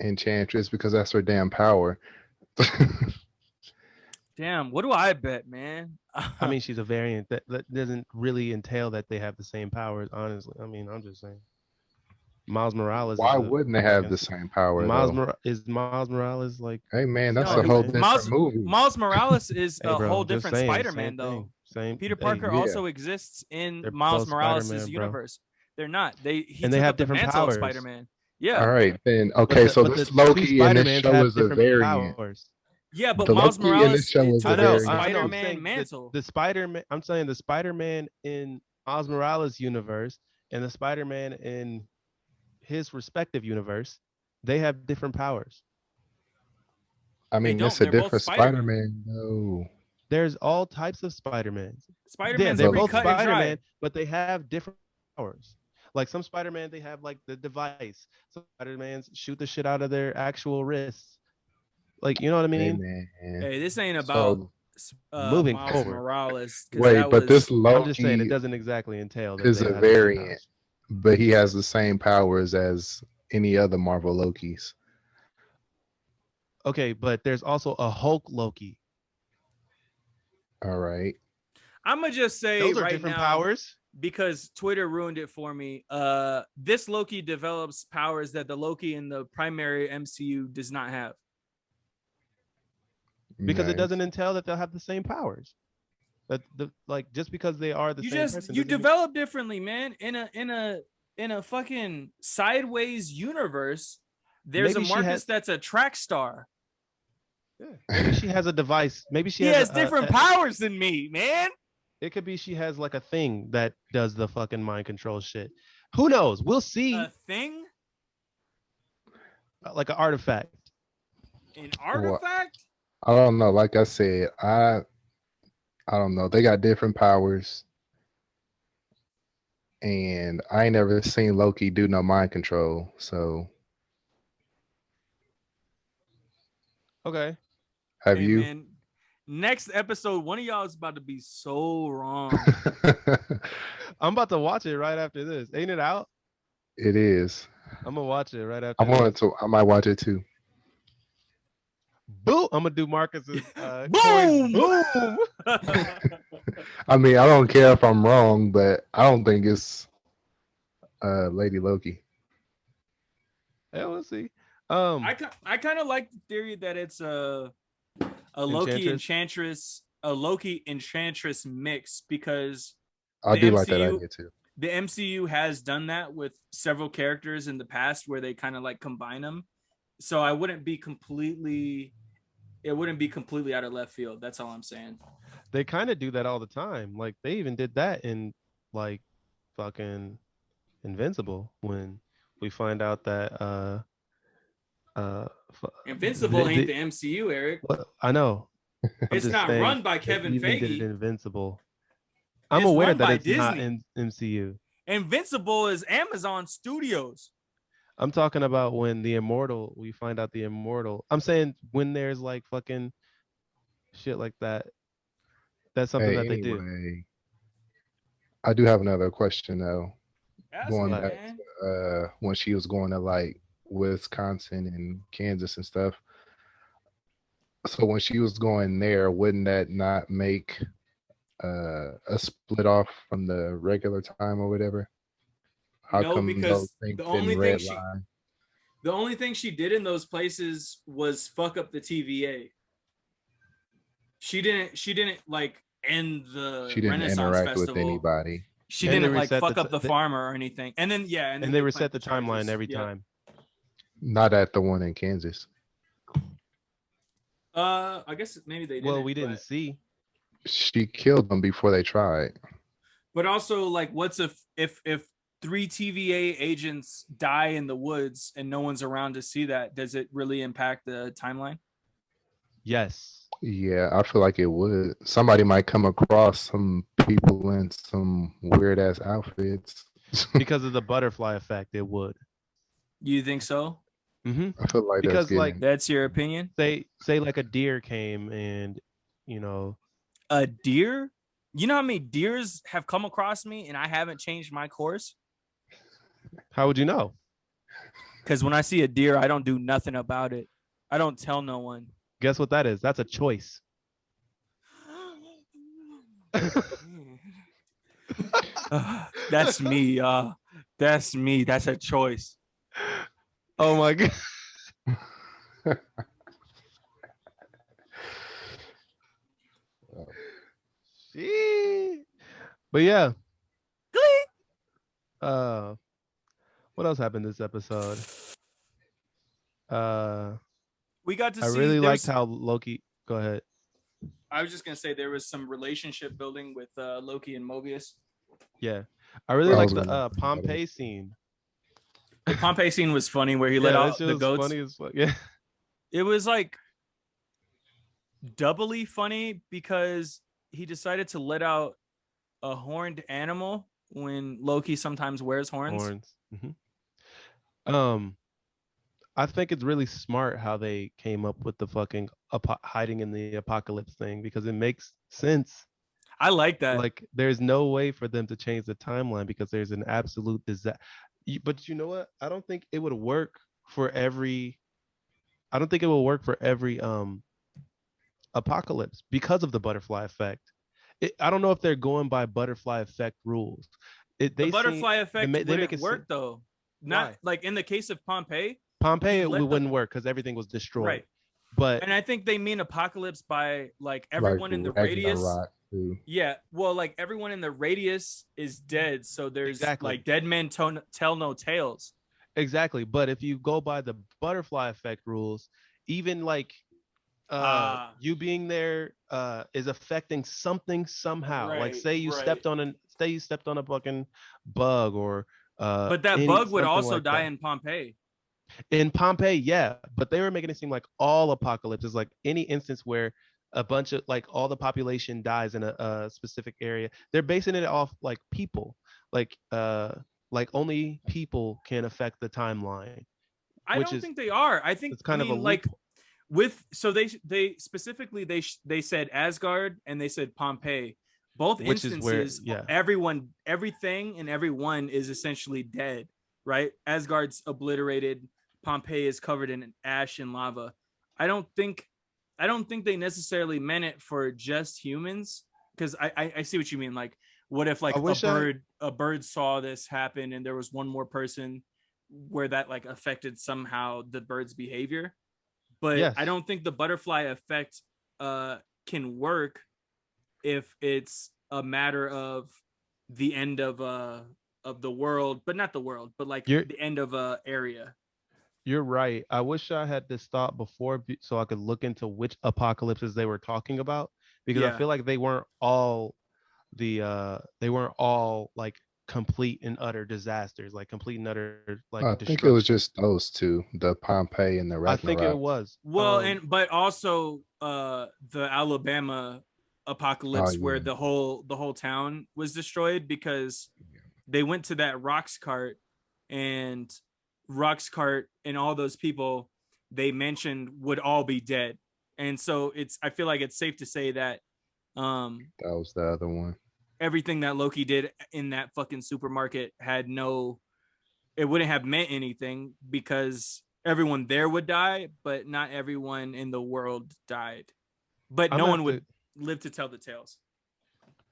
Speaker 5: Enchantress because that's her damn power.
Speaker 4: Damn, what do I bet, man?
Speaker 3: I mean, she's a variant. That doesn't really entail that they have the same powers, honestly. I mean, I'm just saying. Miles Morales
Speaker 5: Why
Speaker 3: is
Speaker 5: wouldn't they
Speaker 3: like
Speaker 5: have the same power though?
Speaker 3: Miles Morales like
Speaker 5: Hey man, that's
Speaker 4: No,
Speaker 5: a whole
Speaker 3: Spider-Man?
Speaker 5: different movie.
Speaker 4: Miles Morales is
Speaker 3: Hey,
Speaker 4: a
Speaker 3: bro,
Speaker 4: whole
Speaker 3: just
Speaker 4: different
Speaker 3: saying,
Speaker 4: Spider-Man,
Speaker 3: same
Speaker 4: though.
Speaker 3: thing. Same.
Speaker 4: Peter
Speaker 3: Hey,
Speaker 4: Parker
Speaker 5: yeah.
Speaker 4: also exists in
Speaker 3: They're
Speaker 4: Miles
Speaker 3: both
Speaker 4: Morales'
Speaker 3: Spider-Man, bro.
Speaker 4: universe. They're not. He
Speaker 3: And they
Speaker 4: took
Speaker 3: have
Speaker 4: up the
Speaker 3: different
Speaker 4: mantle of
Speaker 3: powers.
Speaker 4: Spider-Man. Yeah.
Speaker 5: All right, then okay, so
Speaker 3: But the
Speaker 5: this
Speaker 3: two
Speaker 5: Loki in this
Speaker 3: Spider-Mans
Speaker 5: show
Speaker 3: have
Speaker 5: is a
Speaker 3: different
Speaker 5: variant.
Speaker 3: powers.
Speaker 4: Yeah, but
Speaker 5: The
Speaker 4: Miles
Speaker 5: Loki in this
Speaker 4: Morales
Speaker 5: show is
Speaker 4: took
Speaker 5: a
Speaker 3: I know,
Speaker 4: the
Speaker 5: variant.
Speaker 3: I know. I'm
Speaker 4: Spider-Man
Speaker 3: saying
Speaker 4: mantle.
Speaker 3: the Spider-Man. I'm saying the Spider-Man in Miles Morales' universe and the Spider-Man in his respective universe, they have different powers.
Speaker 5: I
Speaker 4: They
Speaker 5: mean,
Speaker 4: don't.
Speaker 5: it's a
Speaker 4: They're both
Speaker 5: different
Speaker 4: Spider-Man.
Speaker 5: Spider-Man. No.
Speaker 3: There's all types of Spider-Mans. Yeah,
Speaker 4: Spider-Man's
Speaker 3: they're
Speaker 4: pretty
Speaker 3: both
Speaker 4: cut and dry.
Speaker 3: Spider-Man, but they have different powers. Like some Spider-Man, they have like the device. Some Spider-Mans shoot the shit out of their actual wrists. Like, you know what I
Speaker 5: Hey
Speaker 3: mean?
Speaker 5: man.
Speaker 4: Hey, this ain't about
Speaker 5: So
Speaker 3: Moving
Speaker 4: Miles
Speaker 3: forward.
Speaker 4: Morales.
Speaker 5: wait,
Speaker 4: That
Speaker 5: but this
Speaker 4: was
Speaker 3: I'm just saying it
Speaker 5: Loki
Speaker 3: doesn't exactly entail that
Speaker 5: is
Speaker 3: they
Speaker 5: a
Speaker 3: have the same
Speaker 5: variant,
Speaker 3: powers.
Speaker 5: but he has the same powers as any other Marvel Lokis.
Speaker 3: Okay, but there's also a Hulk Loki.
Speaker 5: All right.
Speaker 4: I'm gonna just say
Speaker 3: Those are
Speaker 4: right
Speaker 3: different
Speaker 4: now,
Speaker 3: powers.
Speaker 4: because Twitter ruined it for me. This Loki develops powers that the Loki in the primary MCU does not have.
Speaker 3: Because it
Speaker 5: Nice.
Speaker 3: doesn't entail that they'll have the same powers. That like just because they are the same person.
Speaker 4: You
Speaker 3: doesn't mean-
Speaker 4: develop differently, man. In a fucking sideways universe, there's
Speaker 3: Maybe
Speaker 4: a
Speaker 3: she
Speaker 4: Marcus
Speaker 3: has-
Speaker 4: that's a track star.
Speaker 3: Yeah. Maybe she has a device. Maybe she
Speaker 4: He
Speaker 3: has
Speaker 4: has different powers than me, man.
Speaker 3: It could be she has like a thing that does the fucking mind control shit. Who knows? We'll see.
Speaker 4: A thing?
Speaker 3: Like an artifact.
Speaker 4: An artifact?
Speaker 5: I don't know. Like I said, I don't know. They got different powers. And I ain't never seen Loki do no mind control. So
Speaker 3: Okay.
Speaker 5: have
Speaker 4: Hey,
Speaker 5: you?
Speaker 4: man, Next episode, one of y'all is about to be so wrong.
Speaker 3: I'm about to watch it right after this. Ain't it out?
Speaker 5: It is.
Speaker 3: I'm gonna watch it right
Speaker 5: I
Speaker 3: after
Speaker 5: wanted
Speaker 3: this.
Speaker 5: to. I might watch it too.
Speaker 3: Boom! I'm gonna do Marcus's
Speaker 4: Boom!
Speaker 3: Boom!
Speaker 5: I mean, I don't care if I'm wrong, but I don't think it's Lady Loki.
Speaker 3: Yeah, we'll see.
Speaker 4: I kind of like the theory that it's a Loki Enchantress mix, because
Speaker 5: I
Speaker 4: the
Speaker 5: do like that
Speaker 4: MCU
Speaker 5: idea too.
Speaker 4: the MCU has done that with several characters in the past where they kind of like combine them. So it wouldn't be completely out of left field. That's all I'm saying.
Speaker 3: They kind of do that all the time. Like they even did that in like fucking Invincible when we find out that
Speaker 4: Invincible ain't the MCU, Eric.
Speaker 3: I know.
Speaker 4: It's not run by Kevin
Speaker 3: even did
Speaker 4: Feige.
Speaker 3: Invincible. I'm
Speaker 4: It's
Speaker 3: aware
Speaker 4: run
Speaker 3: that
Speaker 4: by
Speaker 3: it's not
Speaker 4: Disney.
Speaker 3: in MCU.
Speaker 4: Invincible is Amazon Studios.
Speaker 3: I'm talking about when we find out the Immortal. I'm saying when there's like fucking shit like that. That's something that they do.
Speaker 5: Anyway, I do have another question though.
Speaker 4: Ask
Speaker 5: Going
Speaker 4: me,
Speaker 5: back
Speaker 4: man.
Speaker 5: to when she was going to like Wisconsin and Kansas and stuff. So when she was going there, wouldn't that not make a split off from the regular time or whatever? How
Speaker 4: No,
Speaker 5: come
Speaker 4: because
Speaker 5: those things
Speaker 4: the
Speaker 5: didn't
Speaker 4: only thing she did in those places was fuck up the TVA. She didn't like end the
Speaker 5: She didn't
Speaker 4: Renaissance
Speaker 5: interact with
Speaker 4: Festival.
Speaker 5: anybody.
Speaker 4: She
Speaker 3: And they
Speaker 4: didn't like
Speaker 3: reset
Speaker 4: fuck
Speaker 3: the
Speaker 4: up the farmer or anything. And then
Speaker 3: and they
Speaker 4: they
Speaker 3: reset
Speaker 4: plant
Speaker 3: the
Speaker 4: charges.
Speaker 3: timeline every
Speaker 4: Yeah.
Speaker 3: time.
Speaker 5: Not at the one in Kansas.
Speaker 4: I guess maybe they didn't.
Speaker 3: Well, we didn't see.
Speaker 5: She killed them before they tried.
Speaker 4: But also, like, what's if 3 TVA agents die in the woods and no one's around to see that? Does it really impact the timeline?
Speaker 3: Yes.
Speaker 5: Yeah, I feel like it would. Somebody might come across some people in some weird ass outfits.
Speaker 3: Because of the butterfly effect, it would.
Speaker 4: You think so?
Speaker 3: Mm-hmm.
Speaker 5: I feel like
Speaker 3: Because
Speaker 5: that's
Speaker 3: like
Speaker 5: getting,
Speaker 4: That's your opinion?
Speaker 3: say like a deer came and you know
Speaker 4: A deer? You know how many deers have come across me and I haven't changed my course?
Speaker 3: how would you know?
Speaker 4: Because when I see a deer, I don't do nothing about it. I don't tell no one.
Speaker 3: Guess what that is? That's a choice.
Speaker 4: That's me. That's me. That's a choice.
Speaker 3: Oh my god. Shit. But yeah. What else happened this episode?
Speaker 4: We got to
Speaker 3: I
Speaker 4: see.
Speaker 3: really liked how Loki. Go ahead.
Speaker 4: I was just gonna say there was some relationship building with Loki and Mobius.
Speaker 3: Yeah, I really
Speaker 5: I
Speaker 3: liked
Speaker 5: was
Speaker 3: the
Speaker 5: really-
Speaker 3: Pompeii scene.
Speaker 4: The Pompeii scene was funny where he
Speaker 3: Yeah,
Speaker 4: let
Speaker 3: that
Speaker 4: out
Speaker 3: shit
Speaker 4: the
Speaker 3: was
Speaker 4: goats.
Speaker 3: funny as fuck. Yeah.
Speaker 4: It was like doubly funny because he decided to let out a horned animal when Loki sometimes wears horns.
Speaker 3: Mhm. I think it's really smart how they came up with the fucking hiding in the apocalypse thing because it makes sense.
Speaker 4: I like that.
Speaker 3: Like, there's no way for them to change the timeline because there's an absolute disaster. But you know what? I don't think it would work for every. I don't think it will work for every apocalypse because of the butterfly effect. I don't know if they're going by butterfly effect rules.
Speaker 4: The butterfly effect
Speaker 3: they make
Speaker 4: wouldn't
Speaker 3: it
Speaker 4: work though. Not
Speaker 3: Why?
Speaker 4: like in the case of Pompeii.
Speaker 3: Pompeii,
Speaker 4: let
Speaker 3: it
Speaker 4: the-
Speaker 3: wouldn't work because everything was destroyed.
Speaker 4: Right.
Speaker 3: But
Speaker 4: And I think they mean apocalypse by like everyone in the radius.
Speaker 5: Ragnarok, too.
Speaker 4: Yeah, well, like everyone in the radius is dead, so there's
Speaker 3: Exactly.
Speaker 4: like dead men tell no tales.
Speaker 3: exactly. But if you go by the butterfly effect rules, even like you being there is affecting something somehow. Like
Speaker 4: Right,
Speaker 3: say you
Speaker 4: right.
Speaker 3: stepped on a fucking bug or
Speaker 4: But that bug would
Speaker 3: something
Speaker 4: also
Speaker 3: like
Speaker 4: die
Speaker 3: that.
Speaker 4: in Pompeii.
Speaker 3: In Pompeii, yeah, but they were making it seem like all apocalypses, like any instance where a bunch of like all the population dies in a specific area. They're basing it off like people, like only people can affect the timeline.
Speaker 4: I
Speaker 3: Which
Speaker 4: don't
Speaker 3: is-
Speaker 4: think they are. I think
Speaker 3: it's kind of a
Speaker 4: like
Speaker 3: loophole.
Speaker 4: So they specifically they said Asgard and they said Pompeii. Both
Speaker 3: Which is where,
Speaker 4: instances,
Speaker 3: yeah.
Speaker 4: everything and everyone is essentially dead, right? Asgard's obliterated, Pompeii is covered in ash and lava. I don't think they necessarily meant it for just humans, because I see what you mean. Like, what if like a bird saw this happen and there was one more person where that like affected somehow the bird's behavior? But
Speaker 3: Yes.
Speaker 4: I don't think the butterfly effect can work if it's a matter of the end of the world, but not the world, but like the end of a area.
Speaker 3: You're right. I wish I had this thought before so I could look into which apocalypses they were talking about, because I feel like they weren't all like complete and utter disasters, like complete and utter like
Speaker 5: I think it was just those two, the Pompeii and the Ragnarok.
Speaker 3: I think it was.
Speaker 4: Well, but also the Alabama apocalypse where the whole town was destroyed because they went to that Roxcart and all those people they mentioned would all be dead. And so I feel like it's safe to say that
Speaker 5: that was the other one.
Speaker 4: Everything that Loki did in that fucking supermarket it wouldn't have meant anything because everyone there would die, but not everyone in the world died. But no one would live to tell the tales.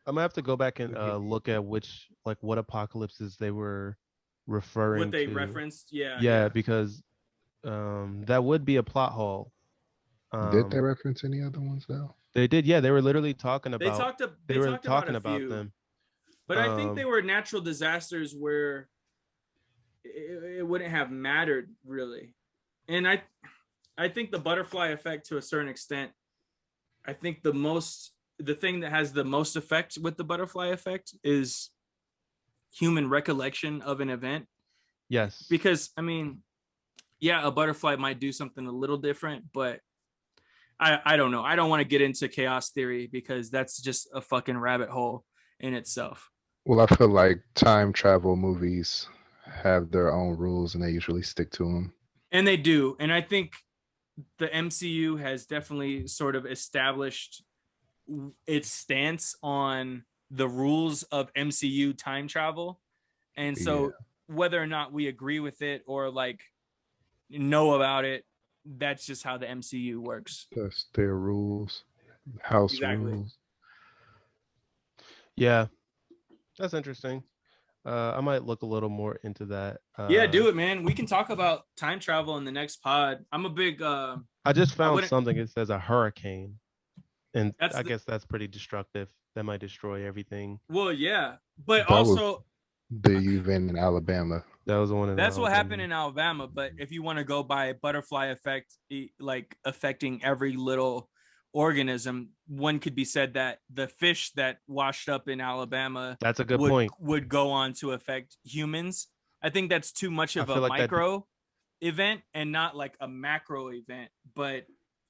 Speaker 3: I'm gonna have to go back and look at what apocalypses they were referring to.
Speaker 4: What they referenced,
Speaker 3: yeah, because that would be a plot hole.
Speaker 5: Did they reference any other ones though?
Speaker 3: They did, yeah. They were literally talking about.
Speaker 4: They were talking about
Speaker 3: few,
Speaker 4: them, but I think they were natural disasters where it wouldn't have mattered really. And I think the butterfly effect to a certain extent. I think the thing that has the most effect with the butterfly effect is human recollection of an event.
Speaker 3: Yes.
Speaker 4: Because I mean, yeah, a butterfly might do something a little different, but I don't know. I don't want to get into chaos theory because that's just a fucking rabbit hole in itself.
Speaker 5: Well, I feel like time travel movies have their own rules and they usually stick to them.
Speaker 4: And they do. And I think the MCU has definitely sort of established its stance on the rules of MCU time travel. And so whether or not we agree with it or like know about it, that's just how the MCU works.
Speaker 5: That's their rules, house rules.
Speaker 3: Yeah, that's interesting. I might look a little more into that.
Speaker 4: Yeah, do it, man. We can talk about time travel in the next pod. I'm a big.
Speaker 3: I just found something. It says a hurricane, and I guess that's pretty destructive. That might destroy everything.
Speaker 4: Well, yeah, but also
Speaker 5: the event in Alabama.
Speaker 3: That was one of.
Speaker 4: That's what happened in Alabama. But if you want to go by butterfly effect, like affecting every little organism, one could be said that the fish that washed up in Alabama,
Speaker 3: that's a good point,
Speaker 4: would go on to affect humans. I think that's too much of a micro event and not like a macro event. But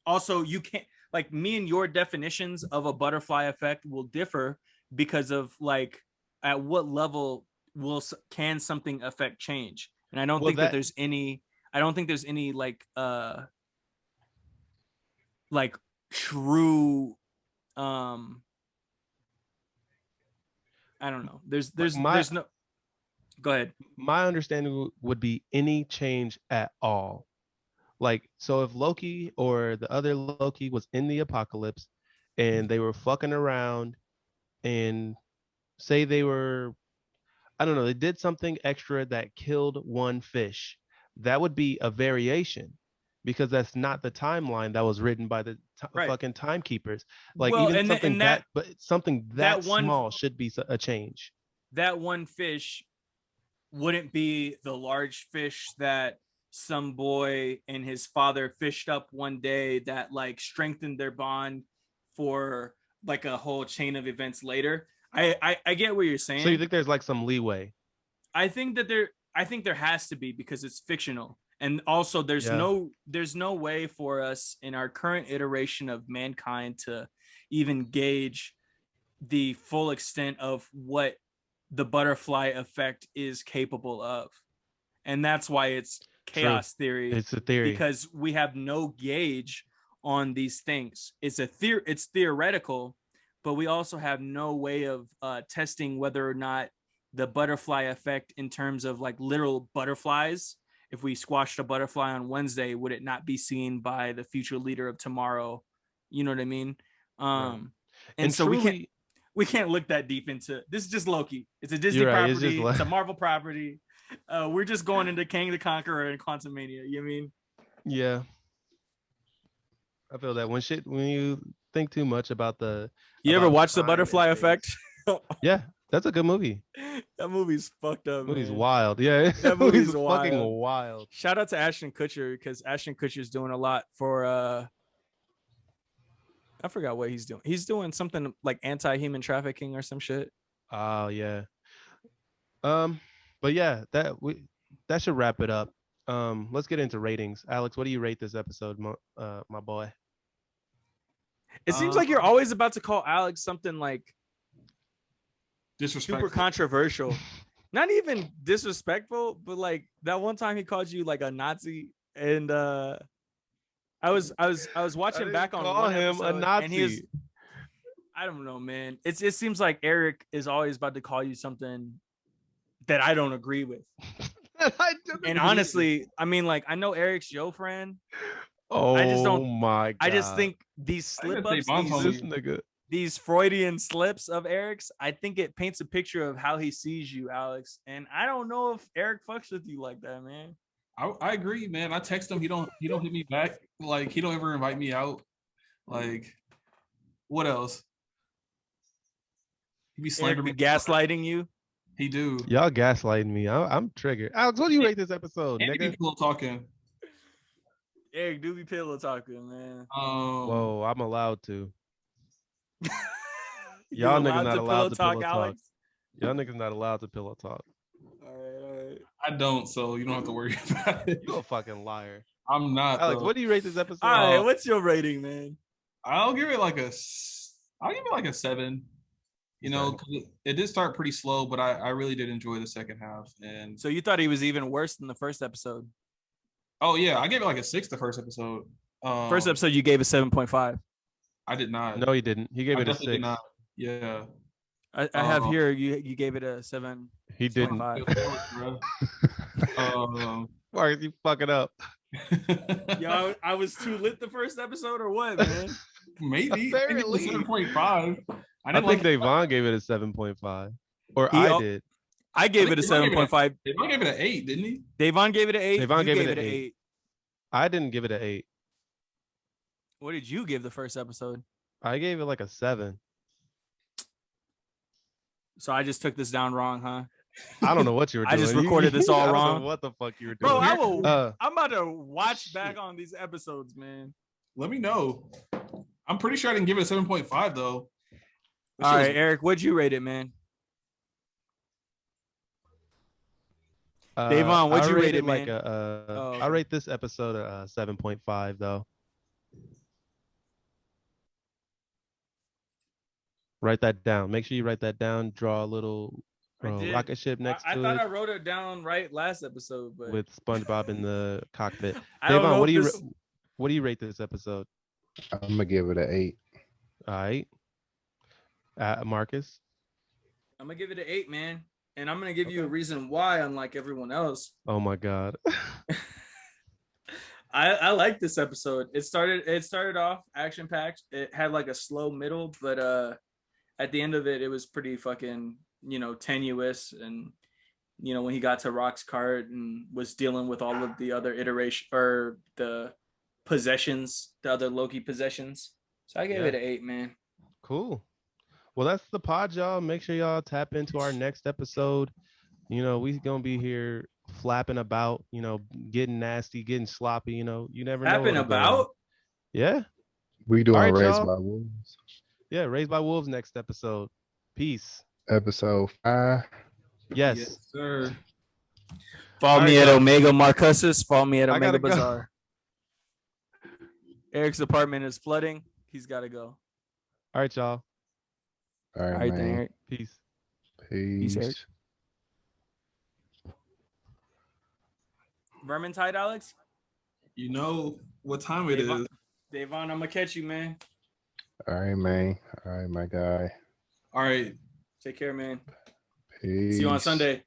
Speaker 4: also you can't, like, me and your definitions of a butterfly effect will differ because of like at what level can something affect change. And I don't think that there's any like true I don't know. There's no. Go ahead.
Speaker 3: My understanding would be any change at all. Like, so if Loki or the other Loki was in the apocalypse and they were fucking around and say they were, I don't know, they did something extra that killed one fish, that would be a variation because that's not the timeline that was written by the fucking timekeepers. Like, well, even something that small should be a change.
Speaker 4: That one fish wouldn't be the large fish that some boy and his father fished up one day that like strengthened their bond for like a whole chain of events later. I get what you're saying.
Speaker 3: So you think there's like some leeway?
Speaker 4: I think there has to be because it's fictional. And also there's no way for us in our current iteration of mankind to even gauge the full extent of what the butterfly effect is capable of. And that's why it's chaos theory.
Speaker 3: It's a theory
Speaker 4: because we have no gauge on these things. It's theoretical, but we also have no way of testing whether or not the butterfly effect in terms of like literal butterflies. If we squashed a butterfly on Wednesday, would it not be seen by the future leader of tomorrow? You know what I mean?
Speaker 3: Right.
Speaker 4: And so
Speaker 3: truly,
Speaker 4: we can't look that deep into this. Is just Loki. It's a Disney
Speaker 3: You're right,
Speaker 4: property.
Speaker 3: it's just
Speaker 4: It's a Marvel property. We're just going into Kang the Conqueror and Quantum Mania. You know what I mean?
Speaker 3: yeah, I feel that when you think too much about
Speaker 4: You ever
Speaker 3: about
Speaker 4: watch the
Speaker 3: time and
Speaker 4: Butterfly
Speaker 3: things-
Speaker 4: Effect?
Speaker 3: Yeah, that's a good movie.
Speaker 4: That movie's fucked up.
Speaker 3: Movie's
Speaker 4: man.
Speaker 3: wild. Yeah,
Speaker 4: That movie's wild.
Speaker 3: fucking wild.
Speaker 4: Shout out to Ashton Kutcher because Ashton Kutcher's doing a lot for I forgot what he's doing. He's doing something like anti-human trafficking or some shit.
Speaker 3: Oh yeah. But yeah, that should wrap it up. Let's get into ratings. Alex, what do you rate this episode, my boy?
Speaker 4: It seems like you're always about to call Alex something like
Speaker 2: Disrespectful.
Speaker 4: super controversial. Not even disrespectful, but like that one time he called you like a Nazi, and I was watching back on
Speaker 3: call
Speaker 4: one
Speaker 3: him
Speaker 4: episode,
Speaker 3: a Nazi.
Speaker 4: and he was, I don't know, man. It seems like Eric is always about to call you something that I don't agree with. And honestly, I mean, like I know Eric's your friend.
Speaker 3: oh
Speaker 4: I just don't-
Speaker 3: my god!
Speaker 4: I just think these slip ups,
Speaker 3: this nigga.
Speaker 4: these Freudian slips of Eric's, I think it paints a picture of how he sees you, Alex. And I don't know if Eric fucks with you like that, man.
Speaker 2: I agree, man. I text him. He don't hit me back. Like he don't ever invite me out. Like what else? He be
Speaker 4: Eric
Speaker 2: slandering
Speaker 4: be
Speaker 2: me.
Speaker 4: gaslighting you.
Speaker 2: He do.
Speaker 3: Y'all gaslighting me. I'm triggered. Alex, what do you rate this episode,
Speaker 2: And he
Speaker 3: nigga?
Speaker 2: be pillow talking.
Speaker 4: Eric do be pillow talking, man.
Speaker 3: Whoa, I'm allowed to.
Speaker 4: You
Speaker 3: Y'all niggas
Speaker 4: allowed
Speaker 3: not
Speaker 4: to
Speaker 3: allowed to pillow talk.
Speaker 4: Alex?
Speaker 3: Y'all niggas not allowed to pillow talk.
Speaker 4: All right.
Speaker 2: I don't, so you don't have to worry about it.
Speaker 3: You a fucking liar.
Speaker 2: I'm not.
Speaker 3: Alex,
Speaker 2: though.
Speaker 3: what do you rate this episode?
Speaker 4: All right, what's your rating, man?
Speaker 2: I'll give it like a 7. You know, 'cause it did start pretty slow, but I really did enjoy the second half. And
Speaker 4: So you thought he was even worse than the first episode?
Speaker 2: oh yeah, I gave it like a 6 the first episode.
Speaker 4: First episode you gave a 7.5.
Speaker 2: I did not.
Speaker 3: No, he didn't. He gave
Speaker 2: I
Speaker 3: it a
Speaker 2: definitely
Speaker 3: 6.
Speaker 2: did not. Yeah.
Speaker 4: I have here you gave it a 7.5.
Speaker 3: He didn't. Marcus, you fucking up.
Speaker 4: Yo, I was too lit the first episode or what, man?
Speaker 2: Maybe.
Speaker 3: Apparently.
Speaker 2: 7.5.
Speaker 3: I think Devon gave it a 7.5. Or
Speaker 4: He
Speaker 3: I
Speaker 4: al-
Speaker 3: did.
Speaker 4: I gave it a
Speaker 2: Devon gave it
Speaker 4: 7.5.
Speaker 2: Devon gave it an 8, didn't he?
Speaker 4: Davon gave it an 8.
Speaker 3: Davon
Speaker 4: You
Speaker 3: gave it
Speaker 4: an
Speaker 3: an 8. I didn't give it an 8.
Speaker 4: What did you give the first episode?
Speaker 3: I gave it like a 7.
Speaker 4: So I just took this down wrong, huh?
Speaker 3: I don't know what you were
Speaker 4: I
Speaker 3: doing.
Speaker 4: just recorded this all
Speaker 3: I don't know
Speaker 4: wrong.
Speaker 3: what the fuck you were
Speaker 4: Bro,
Speaker 3: doing.
Speaker 4: I'm about to watch back on these episodes, man.
Speaker 2: Let me know. I'm pretty sure I didn't give it a 7.5 though.
Speaker 4: All right, Eric, what'd you rate it, man? Davon, what'd
Speaker 3: I
Speaker 4: you rate
Speaker 3: rated
Speaker 4: it,
Speaker 3: like
Speaker 4: man?
Speaker 3: I rate this episode a 7.5 though. Write that down. Make sure you write that down. Draw a little
Speaker 4: did.
Speaker 3: rocket ship next
Speaker 4: I
Speaker 3: to
Speaker 4: thought
Speaker 3: it
Speaker 4: I wrote it down right last episode, but
Speaker 3: with SpongeBob in the cockpit.
Speaker 4: I don't
Speaker 3: Davon,
Speaker 4: know
Speaker 3: what do
Speaker 4: if
Speaker 3: you
Speaker 4: this-
Speaker 3: what do you rate this episode?
Speaker 5: I'm gonna give it an 8.
Speaker 3: All right, Marcus.
Speaker 4: I'm gonna give it an 8, man. And I'm gonna give you a reason why, unlike everyone else.
Speaker 3: Oh my God.
Speaker 4: I like this episode. It started off action packed. It had like a slow middle, but at the end of it, it was pretty fucking, tenuous. And when he got to Rock's cart and was dealing with all of the other iteration or the possessions, the other Loki possessions. So I gave it an 8, man.
Speaker 3: Cool. Well, that's the pod, y'all. Make sure y'all tap into our next episode. We gonna be here flapping about, getting nasty, getting sloppy. You never know.
Speaker 4: Flapping about?
Speaker 3: Yeah.
Speaker 5: We doing
Speaker 3: All right,
Speaker 5: Raised
Speaker 3: y'all.
Speaker 5: by Wolves.
Speaker 3: Yeah, Raised by Wolves next episode. Peace.
Speaker 5: Episode 5.
Speaker 3: Yes.
Speaker 2: sir.
Speaker 4: Follow
Speaker 3: All
Speaker 4: me
Speaker 3: right,
Speaker 4: at
Speaker 3: y'all.
Speaker 4: Omega Marcussus. Follow me at
Speaker 3: I
Speaker 4: Omega
Speaker 3: gotta go.
Speaker 4: Bazaar. Eric's apartment is flooding. He's got to go.
Speaker 3: All right, y'all.
Speaker 5: All right,
Speaker 4: All right, then,
Speaker 5: man.
Speaker 4: Eric.
Speaker 3: Peace.
Speaker 5: Peace.
Speaker 4: Eric. Vermintide, Alex?
Speaker 2: You know what time it
Speaker 4: Davon-
Speaker 2: is.
Speaker 4: Davon, I'm gonna catch you, man.
Speaker 5: All right, man. All right, my guy.
Speaker 2: All right.
Speaker 4: Take care, man.
Speaker 5: Peace.
Speaker 4: See you on Sunday.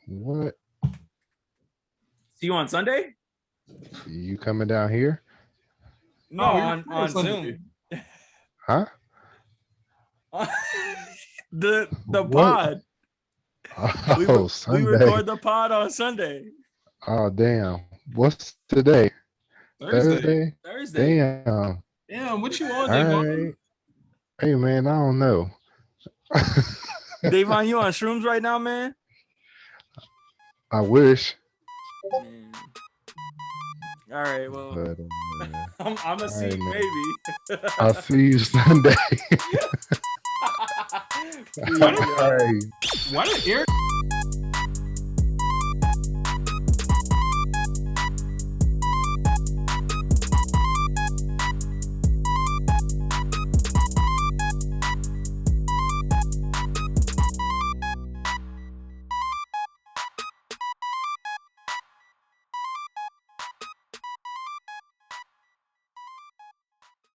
Speaker 5: What?
Speaker 4: See you on Sunday?
Speaker 5: You coming down here?
Speaker 4: No,
Speaker 2: Oh, you're
Speaker 4: on
Speaker 2: on Sunday.
Speaker 4: Zoom.
Speaker 5: Huh?
Speaker 4: the
Speaker 5: What?
Speaker 4: pod.
Speaker 5: Oh,
Speaker 4: We
Speaker 5: Sunday.
Speaker 4: record the pod on Sunday.
Speaker 5: Oh, damn. What's today?
Speaker 2: Thursday.
Speaker 4: Thursday.
Speaker 5: Damn.
Speaker 2: Damn, what you on,
Speaker 5: All
Speaker 2: Davon?
Speaker 5: right. Hey, man, I don't know.
Speaker 4: Davon, you on shrooms right now, man?
Speaker 5: I wish.
Speaker 4: Man. All right, well,
Speaker 5: But,
Speaker 4: I'm gonna see
Speaker 5: right,
Speaker 4: you
Speaker 5: man.
Speaker 4: maybe.
Speaker 5: I'll see you Sunday.
Speaker 4: Peace,
Speaker 5: All
Speaker 4: y'all.
Speaker 5: right.
Speaker 2: Why did Eric